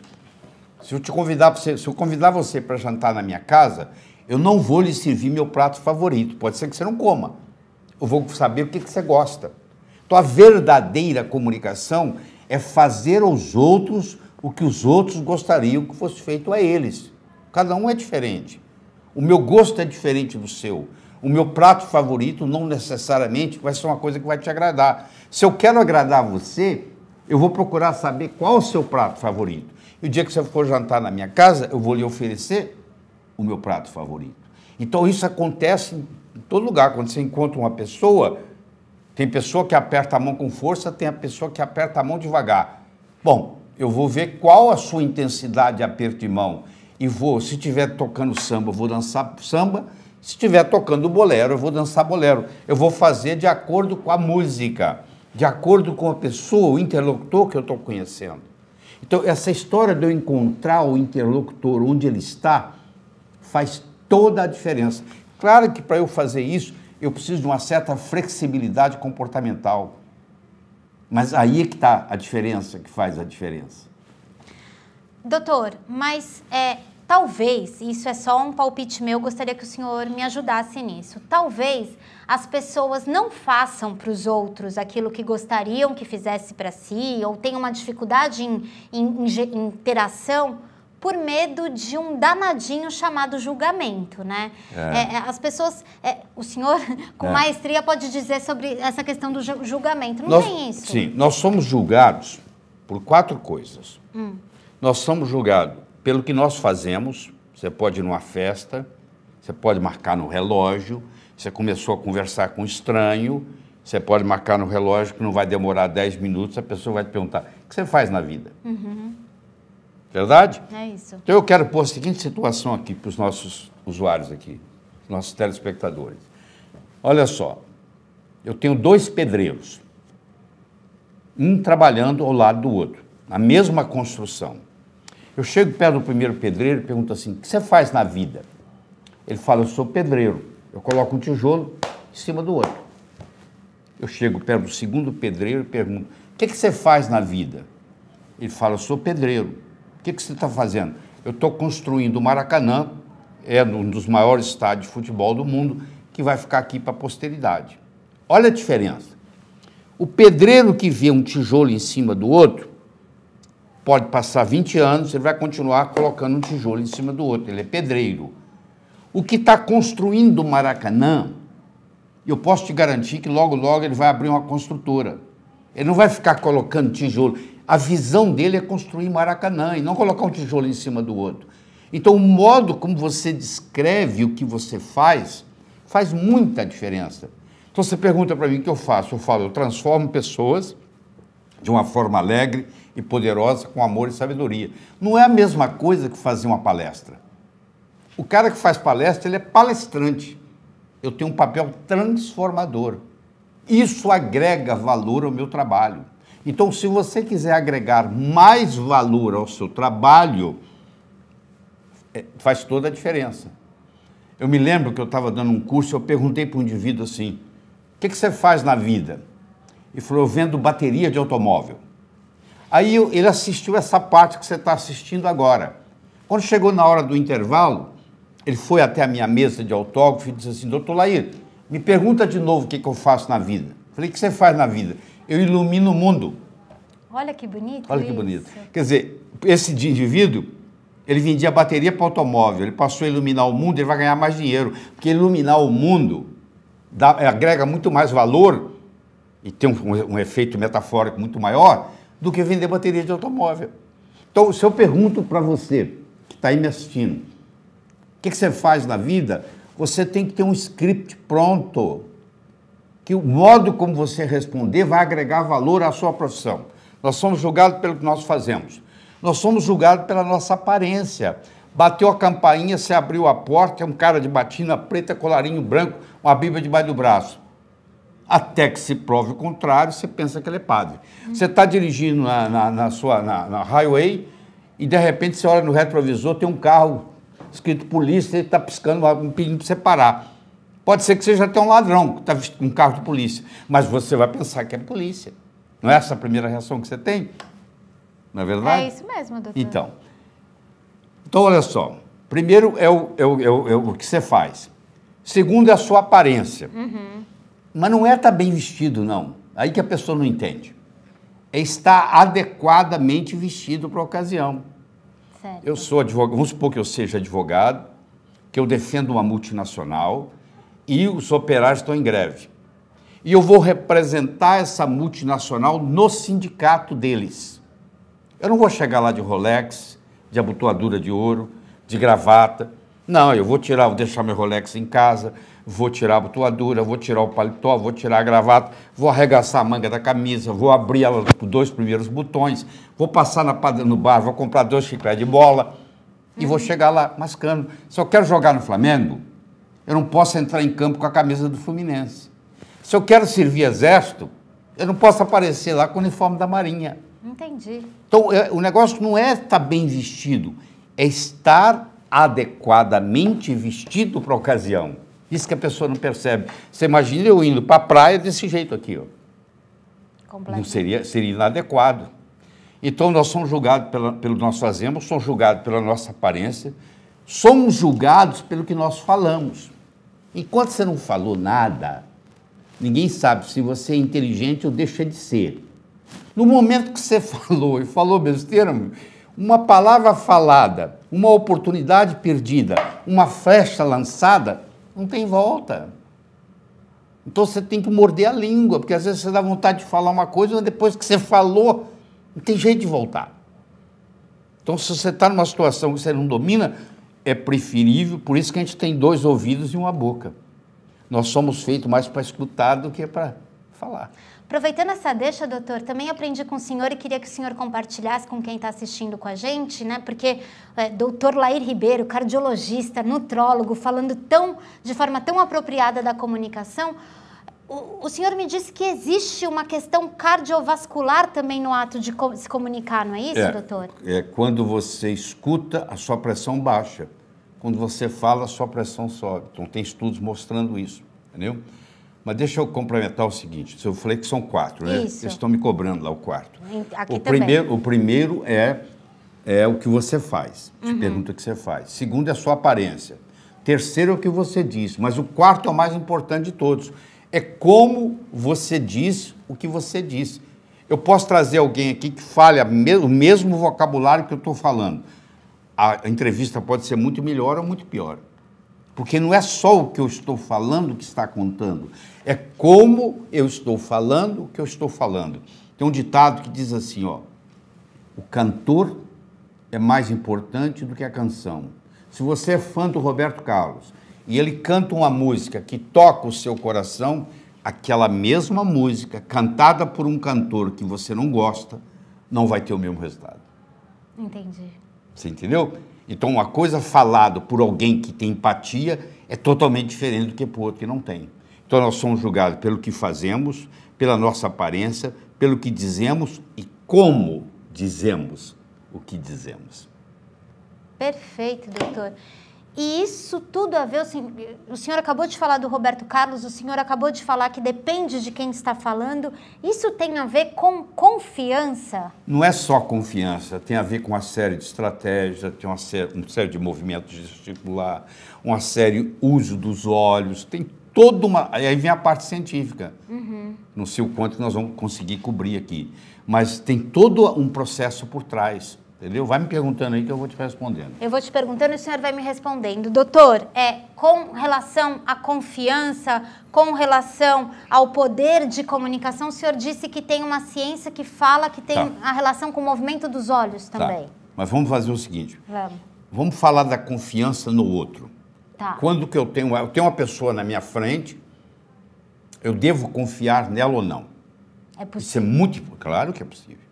Se eu convidar você para jantar na minha casa, eu não vou lhe servir meu prato favorito. Pode ser que você não coma. Eu vou saber o que você gosta. Então, a verdadeira comunicação é fazer aos outros o que os outros gostariam que fosse feito a eles. Cada um é diferente. O meu gosto é diferente do seu. O meu prato favorito não necessariamente vai ser uma coisa que vai te agradar. Se eu quero agradar você, eu vou procurar saber qual é o seu prato favorito. E o dia que você for jantar na minha casa, eu vou lhe oferecer o meu prato favorito. Então isso acontece em todo lugar. Quando você encontra uma pessoa, tem pessoa que aperta a mão com força, tem a pessoa que aperta a mão devagar. Bom, eu vou ver qual a sua intensidade de aperto de mão. E se estiver tocando samba, eu vou dançar samba. Se estiver tocando bolero, eu vou dançar bolero. Eu vou fazer de acordo com a música, de acordo com a pessoa, o interlocutor que eu estou conhecendo. Então, essa história de eu encontrar o interlocutor onde ele está faz toda a diferença. Claro que para eu fazer isso, eu preciso de uma certa flexibilidade comportamental. Mas aí é que está a diferença, que faz a diferença. Doutor, mas talvez, isso é só um palpite meu, gostaria que o senhor me ajudasse nisso. Talvez as pessoas não façam para os outros aquilo que gostariam que fizesse para si, ou tenham uma dificuldade em interação, por medo de um danadinho chamado julgamento, né? As pessoas, o senhor com maestria pode dizer sobre essa questão do julgamento, não tem isso? Sim, nós somos julgados por 4 coisas. Nós somos julgados pelo que nós fazemos. Você pode ir numa festa, você pode marcar no relógio, você começou a conversar com um estranho, você pode marcar no relógio que não vai demorar 10 minutos, a pessoa vai te perguntar, o que você faz na vida? Verdade? É isso. Então eu quero pôr a seguinte situação aqui para os nossos usuários aqui, nossos telespectadores. Olha só, eu tenho 2 pedreiros, um trabalhando ao lado do outro, na mesma construção. Eu chego perto do primeiro pedreiro e pergunto assim, o que você faz na vida? Ele fala, eu sou pedreiro. Eu coloco um tijolo em cima do outro. Eu chego perto do segundo pedreiro e pergunto, o que você faz na vida? Ele fala, eu sou pedreiro. O que você está fazendo? Eu estou construindo o Maracanã, é um dos maiores estádios de futebol do mundo, que vai ficar aqui para a posteridade. Olha a diferença. O pedreiro que vê um tijolo em cima do outro, pode passar 20 anos, ele vai continuar colocando um tijolo em cima do outro, ele é pedreiro. O que está construindo o Maracanã, eu posso te garantir que logo, logo ele vai abrir uma construtora. Ele não vai ficar colocando tijolo. A visão dele é construir Maracanã e não colocar um tijolo em cima do outro. Então, o modo como você descreve o que você faz muita diferença. Então, você pergunta para mim o que eu faço. Eu falo, eu transformo pessoas de uma forma alegre e poderosa, com amor e sabedoria. Não é a mesma coisa que fazer uma palestra. O cara que faz palestra, ele é palestrante. Eu tenho um papel transformador. Isso agrega valor ao meu trabalho. Então, se você quiser agregar mais valor ao seu trabalho, faz toda a diferença. Eu me lembro que eu estava dando um curso, eu perguntei para um indivíduo assim, o que você faz na vida? Ele falou, eu vendo bateria de automóvel. Aí ele assistiu essa parte que você está assistindo agora. Quando chegou na hora do intervalo, ele foi até a minha mesa de autógrafo e disse assim, doutor Lair, me pergunta de novo o que eu faço na vida. Falei, o que você faz na vida? Eu ilumino o mundo. Olha que bonito. Olha que bonito. Quer dizer, esse indivíduo, ele vendia bateria para automóvel, ele passou a iluminar o mundo, ele vai ganhar mais dinheiro, porque iluminar o mundo agrega muito mais valor e tem um efeito metafórico muito maior do que vender bateria de automóvel. Então, se eu pergunto para você, que está aí me assistindo, o que você faz na vida, você tem que ter um script pronto, que o modo como você responder vai agregar valor à sua profissão. Nós somos julgados pelo que nós fazemos. Nós somos julgados pela nossa aparência. Bateu a campainha, você abriu a porta, é um cara de batina preta, colarinho branco, uma Bíblia debaixo do braço. Até que se prove o contrário, você pensa que ele é padre. Você está dirigindo na highway e, de repente, você olha no retrovisor, tem um carro escrito polícia, ele está piscando, pedindo para você parar. Pode ser que seja até um ladrão, que está vestindo um carro de polícia, mas você vai pensar que é polícia. Não é essa a primeira reação que você tem? Não é verdade? É isso mesmo, doutor. Então, olha só. Primeiro é o que você faz. Segundo é a sua aparência. Mas não é estar bem vestido, não. Aí que a pessoa não entende. É estar adequadamente vestido para a ocasião. Certo. Eu sou advogado, vamos supor que eu seja advogado, que eu defendo uma multinacional e os operários estão em greve. E eu vou representar essa multinacional no sindicato deles. Eu não vou chegar lá de Rolex, de abotoadura de ouro, de gravata. Não, eu vou deixar meu Rolex em casa, vou tirar a abotoadura, vou tirar o paletó, vou tirar a gravata, vou arregaçar a manga da camisa, vou abrir ela por 2 primeiros botões, vou passar no bar, vou comprar 2 chicletes de bola e vou chegar lá mascando. Se eu quero jogar no Flamengo, eu não posso entrar em campo com a camisa do Fluminense. Se eu quero servir exército, eu não posso aparecer lá com o uniforme da Marinha. Entendi. Então, o negócio não é estar bem vestido, é estar adequadamente vestido para a ocasião. Isso que a pessoa não percebe. Você imagina eu indo para a praia desse jeito aqui, ó. Não seria inadequado. Então, nós somos julgados pelo que nós fazemos, somos julgados pela nossa aparência, somos julgados pelo que nós falamos. Enquanto você não falou nada, ninguém sabe se você é inteligente ou deixa de ser. No momento que você falou e falou besteira, uma palavra falada, uma oportunidade perdida, uma flecha lançada, não tem volta. Então você tem que morder a língua, porque às vezes você dá vontade de falar uma coisa, mas depois que você falou, não tem jeito de voltar. Então, se você está numa situação que você não domina, é preferível, por isso que a gente tem 2 ouvidos e uma boca. Nós somos feitos mais para escutar do que para falar. Aproveitando essa deixa, doutor, também aprendi com o senhor e queria que o senhor compartilhasse com quem está assistindo com a gente, né? Porque doutor Lair Ribeiro, cardiologista, nutrólogo, falando de forma tão apropriada da comunicação, o senhor me disse que existe uma questão cardiovascular também no ato de se comunicar, não é isso, doutor? É quando você escuta, a sua pressão baixa. Quando você fala, a sua pressão sobe. Então, tem estudos mostrando isso, entendeu? Mas deixa eu complementar o seguinte, eu falei que são 4, né? Isso. Eles estão me cobrando lá o 4. Aqui o também. primeiro é o que você faz, te pergunta o que você faz. Segundo é a sua aparência. Terceiro é o que você diz, mas o 4º é o mais importante de todos. É como você diz o que você diz. Eu posso trazer alguém aqui que fale o mesmo vocabulário que eu estou falando. A entrevista pode ser muito melhor ou muito pior. Porque não é só o que eu estou falando que está contando, é como eu estou falando o que eu estou falando. Tem um ditado que diz assim, ó, o cantor é mais importante do que a canção. Se você é fã do Roberto Carlos e ele canta uma música que toca o seu coração, aquela mesma música, cantada por um cantor que você não gosta, não vai ter o mesmo resultado. Entendi. Você entendeu? Então, uma coisa falada por alguém que tem empatia é totalmente diferente do que por outro que não tem. Então, nós somos julgados pelo que fazemos, pela nossa aparência, pelo que dizemos e como dizemos o que dizemos. Perfeito, doutor. E isso tudo a ver, o senhor acabou de falar do Roberto Carlos, o senhor acabou de falar que depende de quem está falando. Isso tem a ver com confiança? Não é só confiança, tem a ver com uma série de estratégias, tem uma série de movimentos gesticular, uma série uso dos olhos, tem toda uma... Aí vem a parte científica. Não sei o quanto nós vamos conseguir cobrir aqui, mas tem todo um processo por trás. Entendeu? Vai me perguntando aí que eu vou te respondendo. Eu vou te perguntando e o senhor vai me respondendo. Doutor, com relação à confiança, com relação ao poder de comunicação, o senhor disse que tem uma ciência que fala que tem a relação com o movimento dos olhos também. Mas vamos fazer o seguinte. Vamos. Vamos falar da confiança no outro. Tá. Quando que eu tenho uma pessoa na minha frente, eu devo confiar nela ou não? É possível. Isso é muito... Claro que é possível.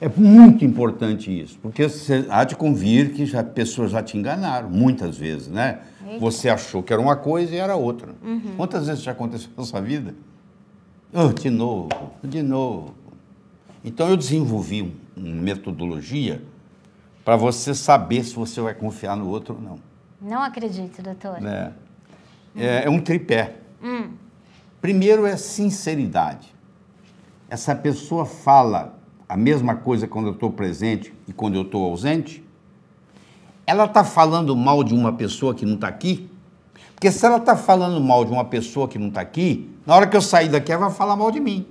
É muito importante isso, porque você há de convir que pessoas já te enganaram, muitas vezes, né? Eita. Você achou que era uma coisa e era outra. Quantas vezes já aconteceu na sua vida? De novo, de novo. Então, eu desenvolvi uma metodologia para você saber se você vai confiar no outro ou não. Não acredito, doutor. É um tripé. Primeiro é sinceridade. Essa pessoa fala a mesma coisa quando eu estou presente e quando eu estou ausente? Ela está falando mal de uma pessoa que não está aqui? Porque se ela está falando mal de uma pessoa que não está aqui, na hora que eu sair daqui, ela vai falar mal de mim.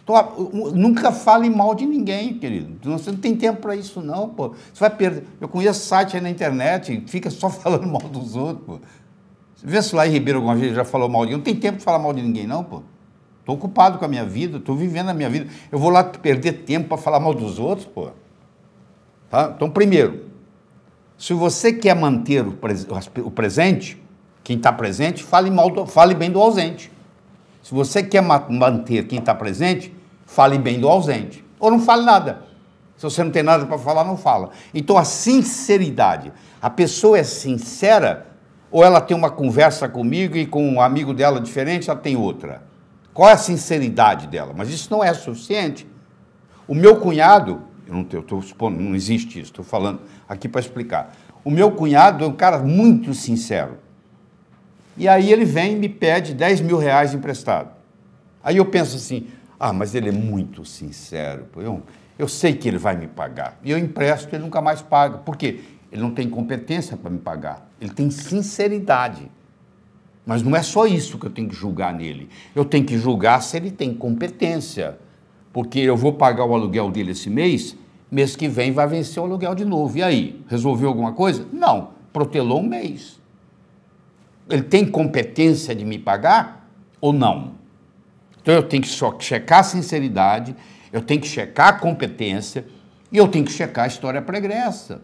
Então, nunca fale mal de ninguém, querido. Você não tem tempo para isso, não, pô. Você vai perder. Eu conheço site aí na internet, fica só falando mal dos outros, pô. Você vê se lá em Ribeiro alguma vez já falou mal de ninguém. Não tem tempo de falar mal de ninguém, não, pô. Estou ocupado com a minha vida, estou vivendo a minha vida. Eu vou lá perder tempo para falar mal dos outros, pô. Tá? Então, primeiro, se você quer manter o presente, quem está presente, fale bem do ausente. Se você quer manter quem está presente, fale bem do ausente. Ou não fale nada. Se você não tem nada para falar, não fala. Então, a sinceridade. A pessoa é sincera Ou ela tem uma conversa comigo e com um amigo dela diferente, ela tem outra? Qual é a sinceridade dela? Mas isso não é suficiente. O meu cunhado, eu estou supondo, não existe isso, estou falando aqui para explicar. O meu cunhado é um cara muito sincero. E aí ele vem e me pede 10 mil reais emprestado. Aí eu penso assim, mas ele é muito sincero, eu sei que ele vai me pagar. E eu empresto e ele nunca mais paga. Por quê? Ele não tem competência para me pagar. Ele tem sinceridade. Mas não é só isso que eu tenho que julgar nele. Eu tenho que julgar se ele tem competência. Porque eu vou pagar o aluguel dele esse mês que vem vai vencer o aluguel de novo. E aí? Resolveu alguma coisa? Não. Protelou um mês. Ele tem competência de me pagar ou não? Então eu tenho que só checar a sinceridade, eu tenho que checar a competência e eu tenho que checar a história pregressa.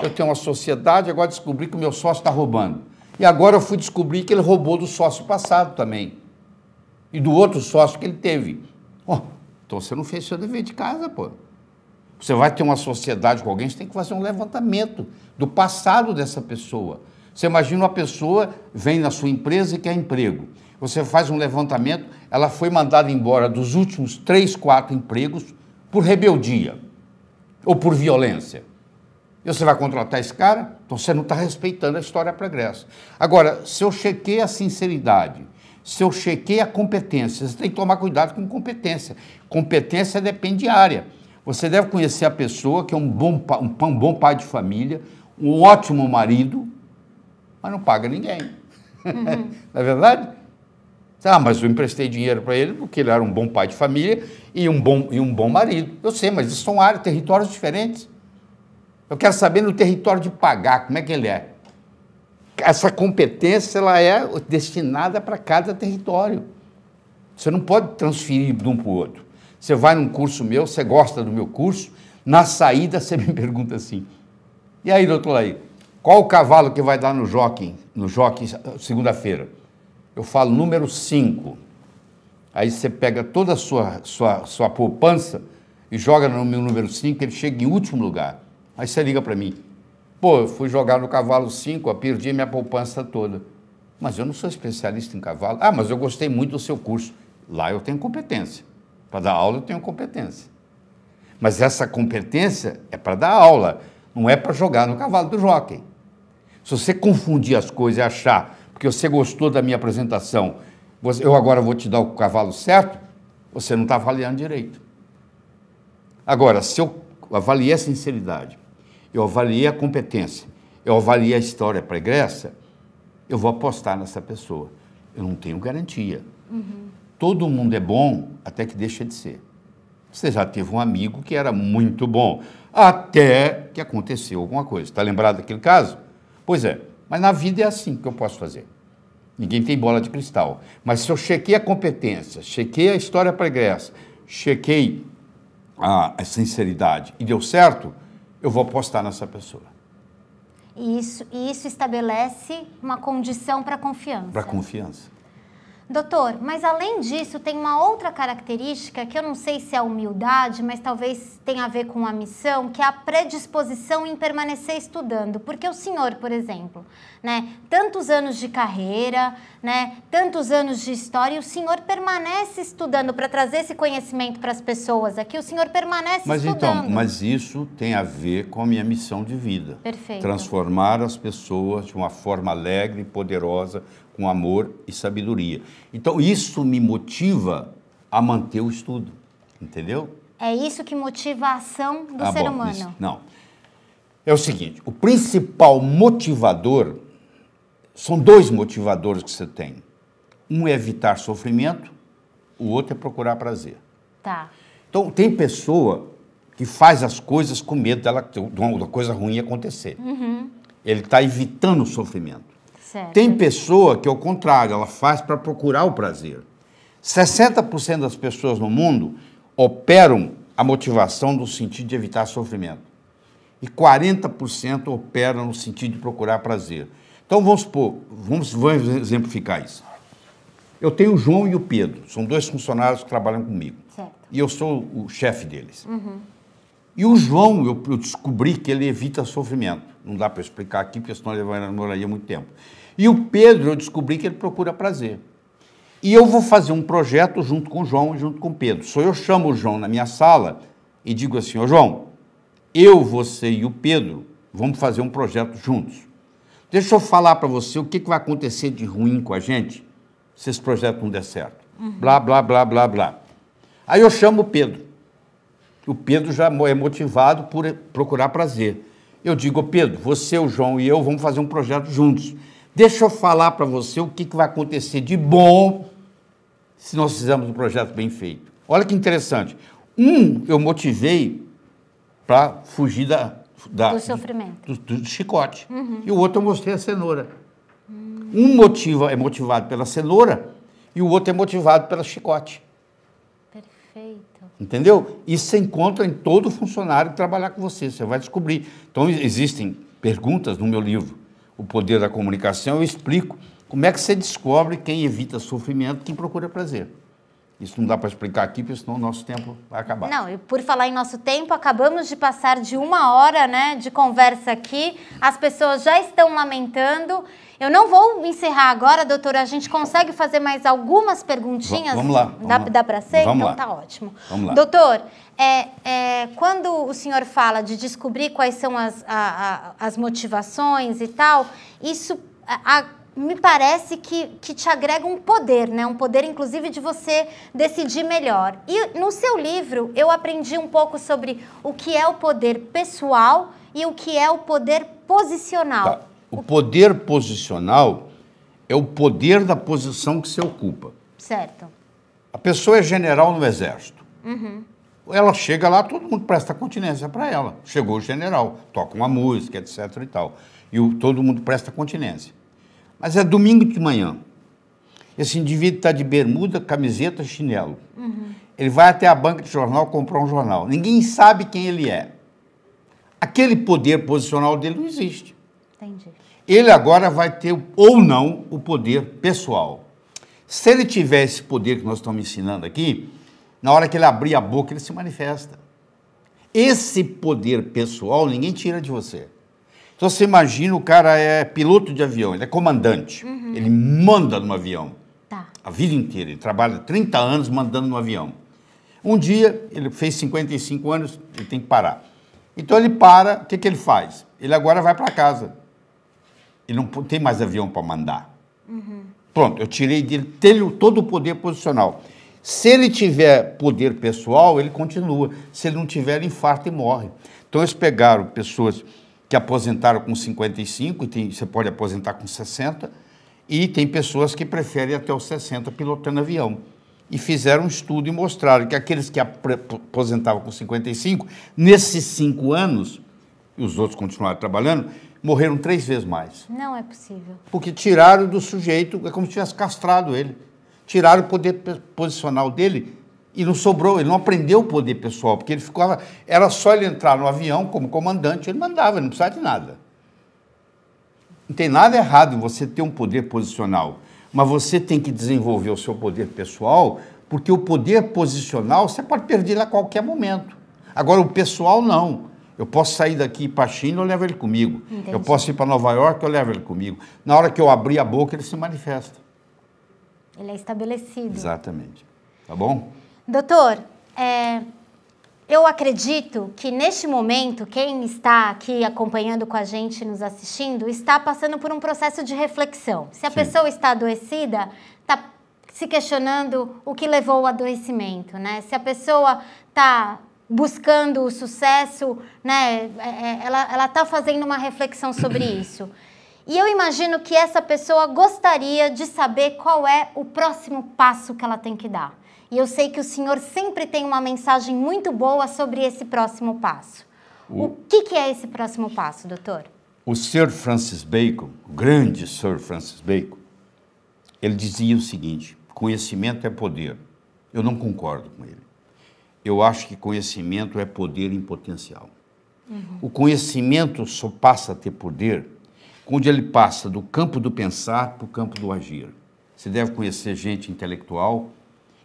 Eu tenho uma sociedade, agora descobri que o meu sócio está roubando. E agora eu fui descobrir que ele roubou do sócio passado também. E do outro sócio que ele teve. Então você não fez seu dever de casa, pô. Você vai ter uma sociedade com alguém, você tem que fazer um levantamento do passado dessa pessoa. Você imagina uma pessoa, vem na sua empresa e quer emprego. Você faz um levantamento, ela foi mandada embora dos últimos 3, 4 empregos por rebeldia ou por violência. E você vai contratar esse cara? Então você não está respeitando a história pregressa. Agora, se eu chequei a sinceridade, se eu chequei a competência, você tem que tomar cuidado com competência. Competência depende de área. Você deve conhecer a pessoa que é um bom pai de família, um ótimo marido, mas não paga ninguém. Não é verdade? Mas eu emprestei dinheiro para ele porque ele era um bom pai de família e um bom marido. Eu sei, mas isso são áreas, territórios diferentes. Eu quero saber no território de pagar, como é que ele é. Essa competência ela é destinada para cada território. Você não pode transferir de um para o outro. Você vai num curso meu, você gosta do meu curso, na saída você me pergunta assim, e aí, doutor Laí, qual o cavalo que vai dar no jockey segunda-feira? Eu falo número 5. Aí você pega toda a sua poupança e joga no meu número 5, ele chega em último lugar. Aí você liga para mim, eu fui jogar no cavalo 5, perdi minha poupança toda. Mas eu não sou especialista em cavalo. Mas eu gostei muito do seu curso. Lá eu tenho competência. Para dar aula eu tenho competência. Mas essa competência é para dar aula, não é para jogar no cavalo do jockey. Se você confundir as coisas e achar, porque você gostou da minha apresentação, eu agora vou te dar o cavalo certo, você não está avaliando direito. Agora, se eu avaliei a sinceridade, eu avaliei a competência, eu avaliei a história pregressa, eu vou apostar nessa pessoa. Eu não tenho garantia. Todo mundo é bom até que deixa de ser. Você já teve um amigo que era muito bom, até que aconteceu alguma coisa. Está lembrado daquele caso? Pois é, mas na vida é assim que eu posso fazer. Ninguém tem bola de cristal. Mas se eu chequei a competência, chequei a história pregressa, chequei a sinceridade e deu certo, eu vou apostar nessa pessoa. E isso estabelece uma condição para confiança. Para confiança. Doutor, mas além disso, tem uma outra característica que eu não sei se é humildade, mas talvez tenha a ver com a missão, que é a predisposição em permanecer estudando. Porque o senhor, por exemplo, tantos anos de carreira, tantos anos de história, e o senhor permanece estudando para trazer esse conhecimento para as pessoas aqui, o senhor permanece estudando. Mas isso tem a ver com a minha missão de vida. Perfeito. Transformar as pessoas de uma forma alegre e poderosa, com amor e sabedoria. Então, isso me motiva a manter o estudo, entendeu? É isso que motiva a ação do ser humano. Isso, não. É o seguinte, o principal motivador, são 2 motivadores que você tem. Um é evitar sofrimento, o outro é procurar prazer. Tá. Então, tem pessoa que faz as coisas com medo da coisa ruim acontecer. Ele está evitando o sofrimento. Certo. Tem pessoa que, ao contrário, ela faz para procurar o prazer. 60% das pessoas no mundo operam a motivação no sentido de evitar sofrimento. E 40% operam no sentido de procurar prazer. Então, vamos exemplificar isso. Eu tenho o João e o Pedro, são 2 funcionários que trabalham comigo. Certo. E eu sou o chefe deles. E o João, eu descobri que ele evita sofrimento. Não dá para explicar aqui, porque senão demoraria muito tempo. E o Pedro, eu descobri que ele procura prazer. E eu vou fazer um projeto junto com o João e junto com o Pedro. Só eu chamo o João na minha sala e digo assim, ô João, eu, você e o Pedro vamos fazer um projeto juntos. Deixa eu falar para você o que vai acontecer de ruim com a gente se esse projeto não der certo. Blá, blá, blá, blá, blá. Aí eu chamo o Pedro. O Pedro já é motivado por procurar prazer. Eu digo, Pedro, você, o João e eu vamos fazer um projeto juntos. Deixa eu falar para você o que vai acontecer de bom se nós fizermos um projeto bem feito. Olha que interessante. Eu motivei para fugir do sofrimento. Do chicote. E o outro eu mostrei a cenoura. Um é motivado pela cenoura e o outro é motivado pelo chicote. Perfeito. Entendeu? Isso você encontra em todo funcionário que trabalhar com você vai descobrir. Então, existem perguntas no meu livro, O Poder da Comunicação, eu explico como é que você descobre quem evita sofrimento e quem procura prazer. Isso não dá para explicar aqui, porque senão o nosso tempo vai acabar. Não, e por falar em nosso tempo, acabamos de passar de 1 hora, né, de conversa aqui. As pessoas já estão lamentando. Eu não vou encerrar agora, doutora. A gente consegue fazer mais algumas perguntinhas? Vamos lá. Dá para ser? Vamos então lá. Tá ótimo. Vamos lá. Doutor, quando o senhor fala de descobrir quais são as motivações e tal, isso me parece que te agrega um poder, né? Um poder, inclusive, de você decidir melhor. E no seu livro, eu aprendi um pouco sobre o que é o poder pessoal e o que é o poder posicional. Tá. O poder posicional é o poder da posição que você ocupa. Certo. A pessoa é general no exército. Ela chega lá, todo mundo presta continência para ela. Chegou o general, toca uma música, etc. e tal. E todo mundo presta continência. Mas é domingo de manhã. Esse indivíduo está de bermuda, camiseta, chinelo. Ele vai até a banca de jornal comprar um jornal. Ninguém sabe quem ele é. Aquele poder posicional dele não existe. Entendi. Ele agora vai ter ou não o poder pessoal. Se ele tiver esse poder que nós estamos ensinando aqui, na hora que ele abrir a boca, ele se manifesta. Esse poder pessoal ninguém tira de você. Então você imagina, o cara é piloto de avião, ele é comandante, ele manda no avião. Tá. A vida inteira, ele trabalha 30 anos mandando no avião. Um dia, ele fez 55 anos, ele tem que parar. Então ele para, o que ele faz? Ele agora vai para casa. Ele não tem mais avião para mandar. Pronto, eu tirei dele todo o poder posicional. Se ele tiver poder pessoal, ele continua. Se ele não tiver, ele infarta e morre. Então eles pegaram pessoas que aposentaram com 55, e você pode aposentar com 60, e tem pessoas que preferem até os 60 pilotando avião. E fizeram um estudo e mostraram que aqueles que aposentavam com 55, nesses 5 anos, e os outros continuaram trabalhando, morreram 3 vezes mais. Não é possível. Porque tiraram do sujeito, é como se tivesse castrado ele. Tiraram o poder posicional dele e não sobrou, ele não aprendeu o poder pessoal, porque ele ficava, era só ele entrar no avião como comandante, ele mandava, ele não precisava de nada. Não tem nada errado em você ter um poder posicional, mas você tem que desenvolver o seu poder pessoal, porque o poder posicional você pode perder ele a qualquer momento. Agora, o pessoal não. Eu posso sair daqui para a China, eu levo ele comigo. Entendi. Eu posso ir para Nova York, eu levo ele comigo. Na hora que eu abrir a boca, ele se manifesta. Ele é estabelecido. Exatamente. Tá bom? Doutor, eu acredito que neste momento, quem está aqui acompanhando com a gente, nos assistindo, está passando por um processo de reflexão. Se a pessoa está adoecida, está se questionando o que levou ao adoecimento, né? Se a pessoa está buscando o sucesso, né? Ela está fazendo uma reflexão sobre isso. E eu imagino que essa pessoa gostaria de saber qual é o próximo passo que ela tem que dar. E eu sei que o senhor sempre tem uma mensagem muito boa sobre esse próximo passo. O que é esse próximo passo, doutor? O Sir Francis Bacon, o grande Sir Francis Bacon, ele dizia o seguinte: conhecimento é poder. Eu não concordo com ele. Eu acho que conhecimento é poder em potencial. O conhecimento só passa a ter poder quando ele passa do campo do pensar para o campo do agir. Você deve conhecer gente intelectual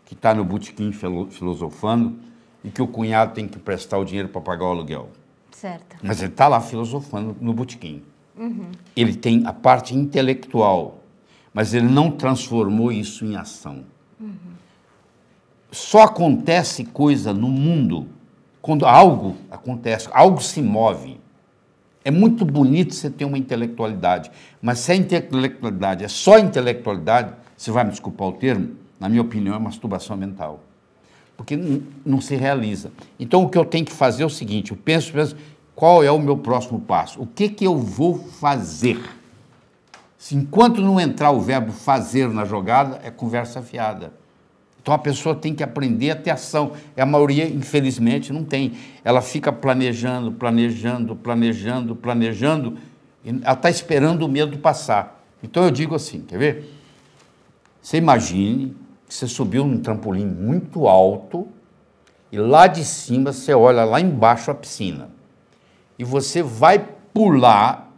que está no botequim filosofando e que o cunhado tem que prestar o dinheiro para pagar o aluguel. Certo. Mas ele está lá filosofando no botequim. Ele tem a parte intelectual, mas ele não transformou isso em ação. Só acontece coisa no mundo quando algo acontece, algo se move. É muito bonito você ter uma intelectualidade, mas se a intelectualidade é só intelectualidade, você vai me desculpar o termo, na minha opinião, é masturbação mental. Porque não se realiza. Então, o que eu tenho que fazer é o seguinte, eu penso, qual é o meu próximo passo? O que eu vou fazer? Se enquanto não entrar o verbo fazer na jogada, é conversa fiada. Então, a pessoa tem que aprender a ter ação. E a maioria, infelizmente, não tem. Ela fica planejando, planejando, planejando, planejando, e ela está esperando o medo passar. Então, eu digo assim, quer ver? Você imagine que você subiu num trampolim muito alto e lá de cima você olha lá embaixo a piscina. E você vai pular,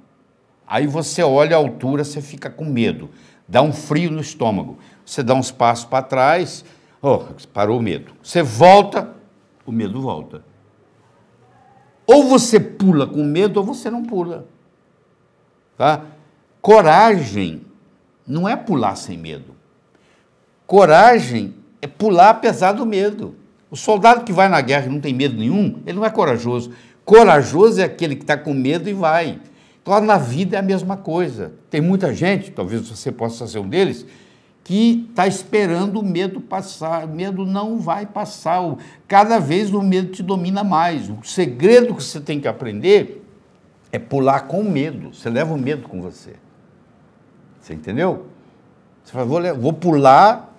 aí você olha a altura, você fica com medo, dá um frio no estômago. Você dá uns passos para trás, parou o medo. Você volta, o medo volta. Ou você pula com medo ou você não pula. Tá? Coragem não é pular sem medo. Coragem é pular apesar do medo. O soldado que vai na guerra e não tem medo nenhum, ele não é corajoso. Corajoso é aquele que está com medo e vai. Então, na vida é a mesma coisa. Tem muita gente, talvez você possa ser um deles, que está esperando o medo passar. O medo não vai passar. Cada vez o medo te domina mais. O segredo que você tem que aprender é pular com medo. Você leva o medo com você. Você entendeu? Você fala, vou pular,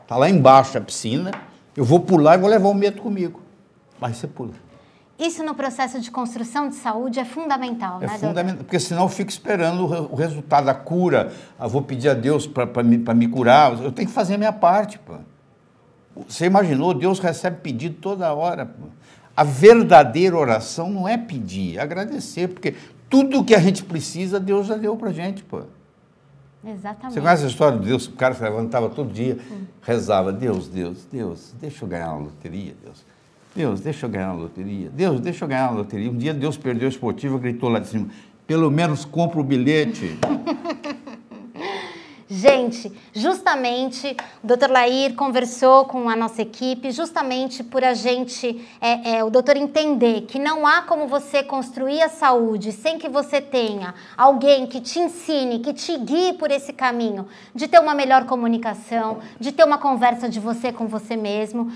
está lá embaixo a piscina, eu vou pular e vou levar o medo comigo. Mas você pula. Isso no processo de construção de saúde é fundamental, né, doutor? É fundamental, porque senão eu fico esperando o resultado da cura. Eu vou pedir a Deus para me curar. Eu tenho que fazer a minha parte, pô. Você imaginou? Deus recebe pedido toda hora, pô. A verdadeira oração não é pedir, é agradecer, porque tudo que a gente precisa, Deus já deu para a gente, pô. Exatamente. Você conhece a história de Deus? O cara se levantava todo dia, rezava, Deus, deixa eu ganhar na loteria, Deus. Deus, deixa eu ganhar na loteria. Deus, deixa eu ganhar na loteria. Um dia Deus perdeu a esportiva, gritou lá de cima, pelo menos compra o bilhete. Gente, justamente o doutor Lair conversou com a nossa equipe, justamente por a gente, o doutor entender que não há como você construir a saúde sem que você tenha alguém que te ensine, que te guie por esse caminho, de ter uma melhor comunicação, de ter uma conversa de você com você mesmo,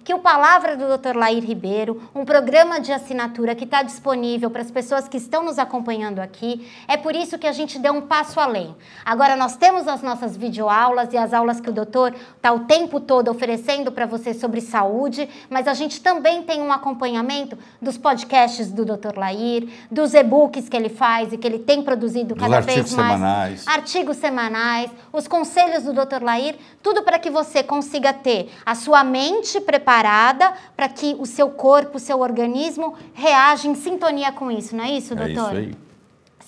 que o Palavra do Dr. Lair Ribeiro, um programa de assinatura que está disponível para as pessoas que estão nos acompanhando aqui, é por isso que a gente deu um passo além. Agora, nós temos as nossas videoaulas e as aulas que o doutor está o tempo todo oferecendo para você sobre saúde, mas a gente também tem um acompanhamento dos podcasts do Dr. Lair, dos e-books que ele faz e que ele tem produzido cada vez mais. Artigos semanais, os conselhos do Dr. Lair, tudo para que você consiga ter a sua mente preparada para que o seu corpo, o seu organismo reaja em sintonia com isso, não é isso, doutor? É isso aí.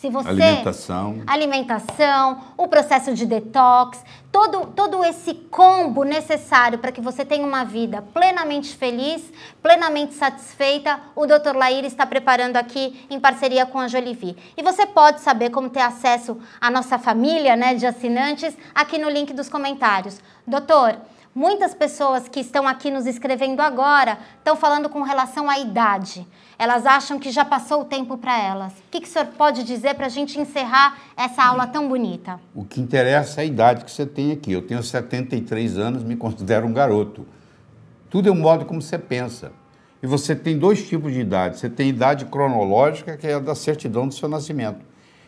Se você, alimentação, o processo de detox, todo esse combo necessário para que você tenha uma vida plenamente feliz, plenamente satisfeita, o Dr. Lair está preparando aqui em parceria com a Jolivie. E você pode saber como ter acesso à nossa família, né, de assinantes aqui no link dos comentários. Doutor, muitas pessoas que estão aqui nos escrevendo agora estão falando com relação à idade. Elas acham que já passou o tempo para elas. O que o senhor pode dizer para a gente encerrar essa aula tão bonita? O que interessa é a idade que você tem aqui. Eu tenho 73 anos, me considero um garoto. Tudo é um modo como você pensa. E você tem dois tipos de idade. Você tem idade cronológica, que é a da certidão do seu nascimento.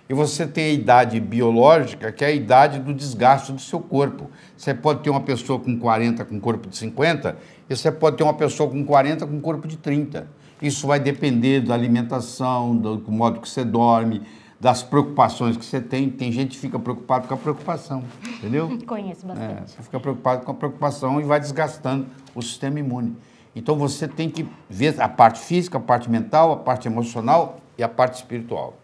E você tem a idade biológica, que é a idade do desgaste do seu corpo. Você pode ter uma pessoa com 40 com corpo de 50, e você pode ter uma pessoa com 40 com corpo de 30. Isso vai depender da alimentação, do modo que você dorme, das preocupações que você tem. Tem gente que fica preocupado com a preocupação, entendeu? Conheço bastante. Você fica preocupado com a preocupação e vai desgastando o sistema imune. Então você tem que ver a parte física, a parte mental, a parte emocional e a parte espiritual.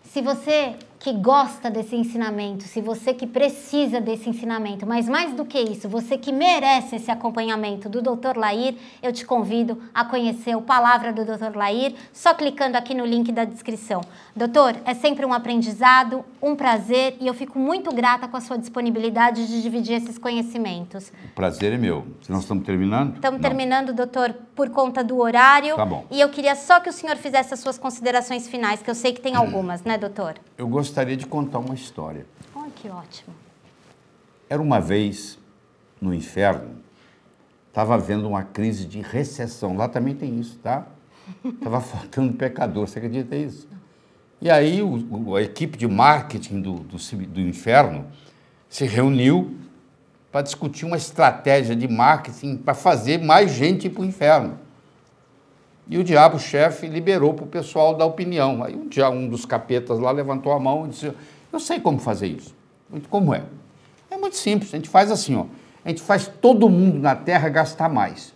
Se você que gosta desse ensinamento, se você que precisa desse ensinamento, mas mais do que isso, você que merece esse acompanhamento do Dr. Lair, eu te convido a conhecer o Palavra do Dr. Lair, só clicando aqui no link da descrição. Doutor, é sempre um aprendizado, um prazer, e eu fico muito grata com a sua disponibilidade de dividir esses conhecimentos. O prazer é meu. Se nós estamos terminando? Estamos terminando, doutor, por conta do horário. Tá bom. E eu queria só que o senhor fizesse as suas considerações finais, que eu sei que tem algumas, né, doutor? Eu gostaria de contar uma história. Ai, que ótimo. Era uma vez, no inferno, estava havendo uma crise de recessão. Lá também tem isso, tá? Estava faltando pecador, você acredita nisso? E aí a equipe de marketing do inferno se reuniu para discutir uma estratégia de marketing para fazer mais gente ir para o inferno. E o diabo-chefe liberou para o pessoal dar opinião. Aí um dos capetas lá levantou a mão e disse, eu sei como fazer isso. Como é? É muito simples, a gente faz assim, ó. A gente faz todo mundo na Terra gastar mais.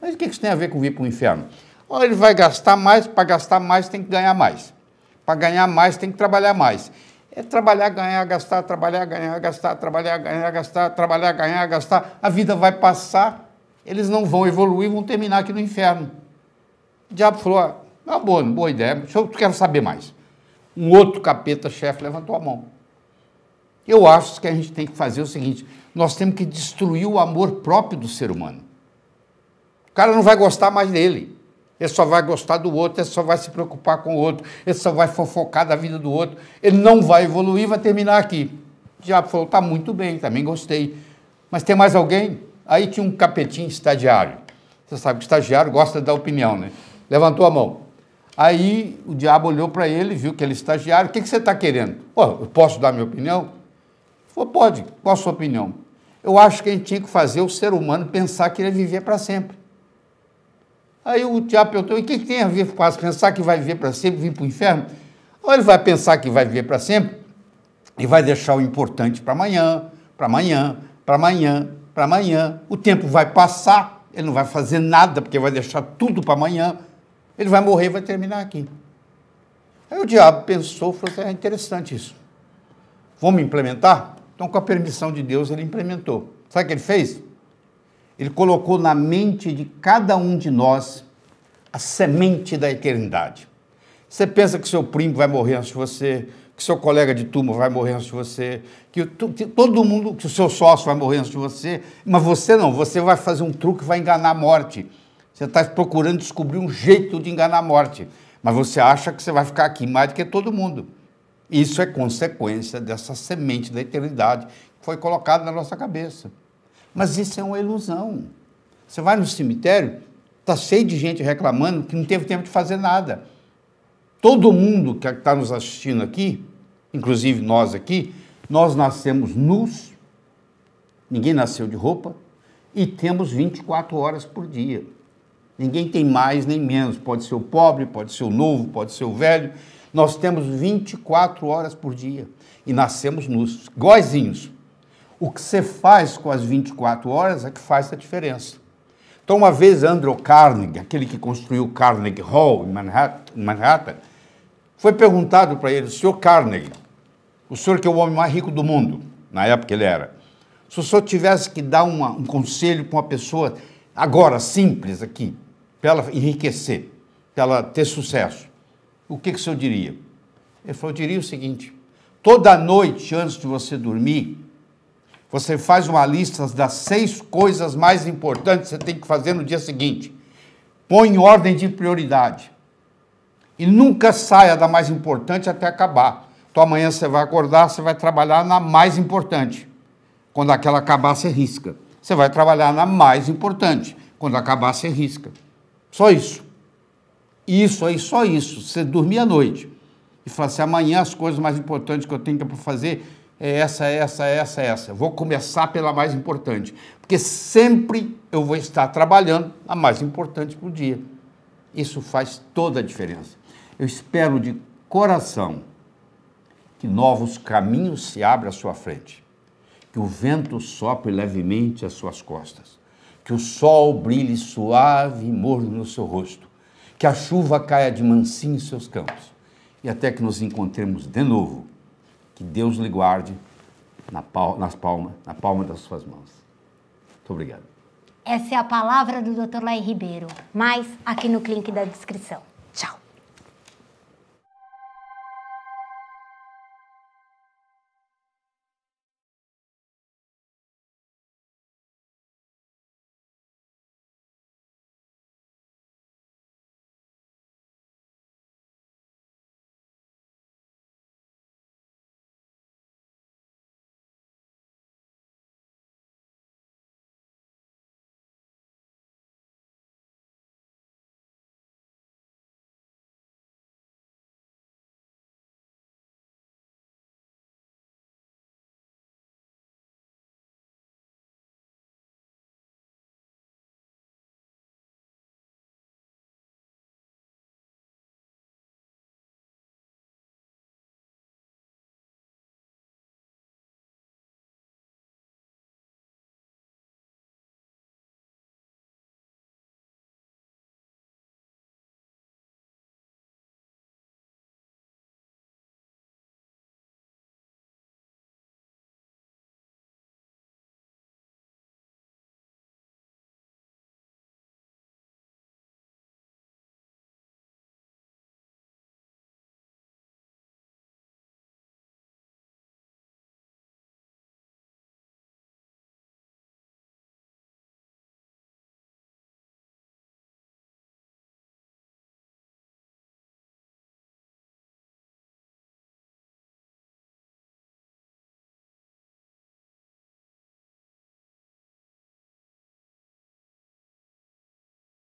Mas o que isso tem a ver com vir para o inferno? Ou ele vai gastar mais, para gastar mais tem que ganhar mais. Para ganhar mais tem que trabalhar mais. É trabalhar, ganhar, gastar, trabalhar, ganhar, gastar, trabalhar, ganhar, gastar, trabalhar, ganhar, gastar. A vida vai passar, eles não vão evoluir, vão terminar aqui no inferno. O diabo falou, boa ideia, eu quero saber mais. Um outro capeta-chefe levantou a mão. Eu acho que a gente tem que fazer o seguinte, nós temos que destruir o amor próprio do ser humano. O cara não vai gostar mais dele, ele só vai gostar do outro, ele só vai se preocupar com o outro, ele só vai fofocar da vida do outro, ele não vai evoluir, vai terminar aqui. O diabo falou, tá muito bem, também gostei. Mas tem mais alguém? Aí tinha um capetinho estagiário. Você sabe que o estagiário gosta de dar opinião, né? Levantou a mão. Aí o diabo olhou para ele, viu que ele é estagiário. O que você está querendo? Eu posso dar minha opinião? Ele falou, pode. Qual a sua opinião? Eu acho que a gente tinha que fazer o ser humano pensar que ele ia viver para sempre. Aí o diabo perguntou, e o que tem a ver com pensar que vai viver para sempre, vir para o inferno? Ou ele vai pensar que vai viver para sempre e vai deixar o importante para amanhã, para amanhã, para amanhã, para amanhã. O tempo vai passar, ele não vai fazer nada, porque vai deixar tudo para amanhã. Ele vai morrer e vai terminar aqui. Aí o diabo pensou, falou assim, é interessante isso. Vamos implementar? Então, com a permissão de Deus, ele implementou. Sabe o que ele fez? Ele colocou na mente de cada um de nós a semente da eternidade. Você pensa que seu primo vai morrer antes de você, que seu colega de turma vai morrer antes de você, que todo mundo, que o seu sócio vai morrer antes de você, mas você não, você vai fazer um truque, vai enganar a morte. Você está procurando descobrir um jeito de enganar a morte, mas você acha que você vai ficar aqui mais do que todo mundo. Isso é consequência dessa semente da eternidade que foi colocada na nossa cabeça. Mas isso é uma ilusão. Você vai no cemitério, está cheio de gente reclamando que não teve tempo de fazer nada. Todo mundo que está nos assistindo aqui, inclusive nós aqui, nós nascemos nus, ninguém nasceu de roupa, e temos 24 horas por dia. Ninguém tem mais nem menos, pode ser o pobre, pode ser o novo, pode ser o velho. Nós temos 24 horas por dia e nascemos nus, iguaizinhos. O que você faz com as 24 horas é que faz a diferença. Então, uma vez, Andrew Carnegie, aquele que construiu o Carnegie Hall em Manhattan, foi perguntado para ele, senhor Carnegie, o senhor que é o homem mais rico do mundo, na época ele era, se o senhor tivesse que dar um conselho para uma pessoa, agora, simples aqui, para ela enriquecer, para ela ter sucesso, o que o senhor diria? Ele falou, eu diria o seguinte, toda noite, antes de você dormir, você faz uma lista das 6 coisas mais importantes que você tem que fazer no dia seguinte. Põe em ordem de prioridade. E nunca saia da mais importante até acabar. Então amanhã você vai acordar, você vai trabalhar na mais importante. Quando aquela acabar, você risca. Você vai trabalhar na mais importante. Quando acabar, você risca. Só isso. Isso aí, só isso. Você dormir à noite e falar assim, amanhã as coisas mais importantes que eu tenho para fazer é essa. Vou começar pela mais importante. Porque sempre eu vou estar trabalhando a mais importante por dia. Isso faz toda a diferença. Eu espero de coração que novos caminhos se abram à sua frente. Que o vento sopre levemente às suas costas. Que o sol brilhe suave e morno no seu rosto. Que a chuva caia de mansinho em seus campos. e até que nos encontremos de novo, que Deus lhe guarde na palma das suas mãos. Muito obrigado. Essa é a palavra do Dr. Laí Ribeiro, mais aqui no link da descrição.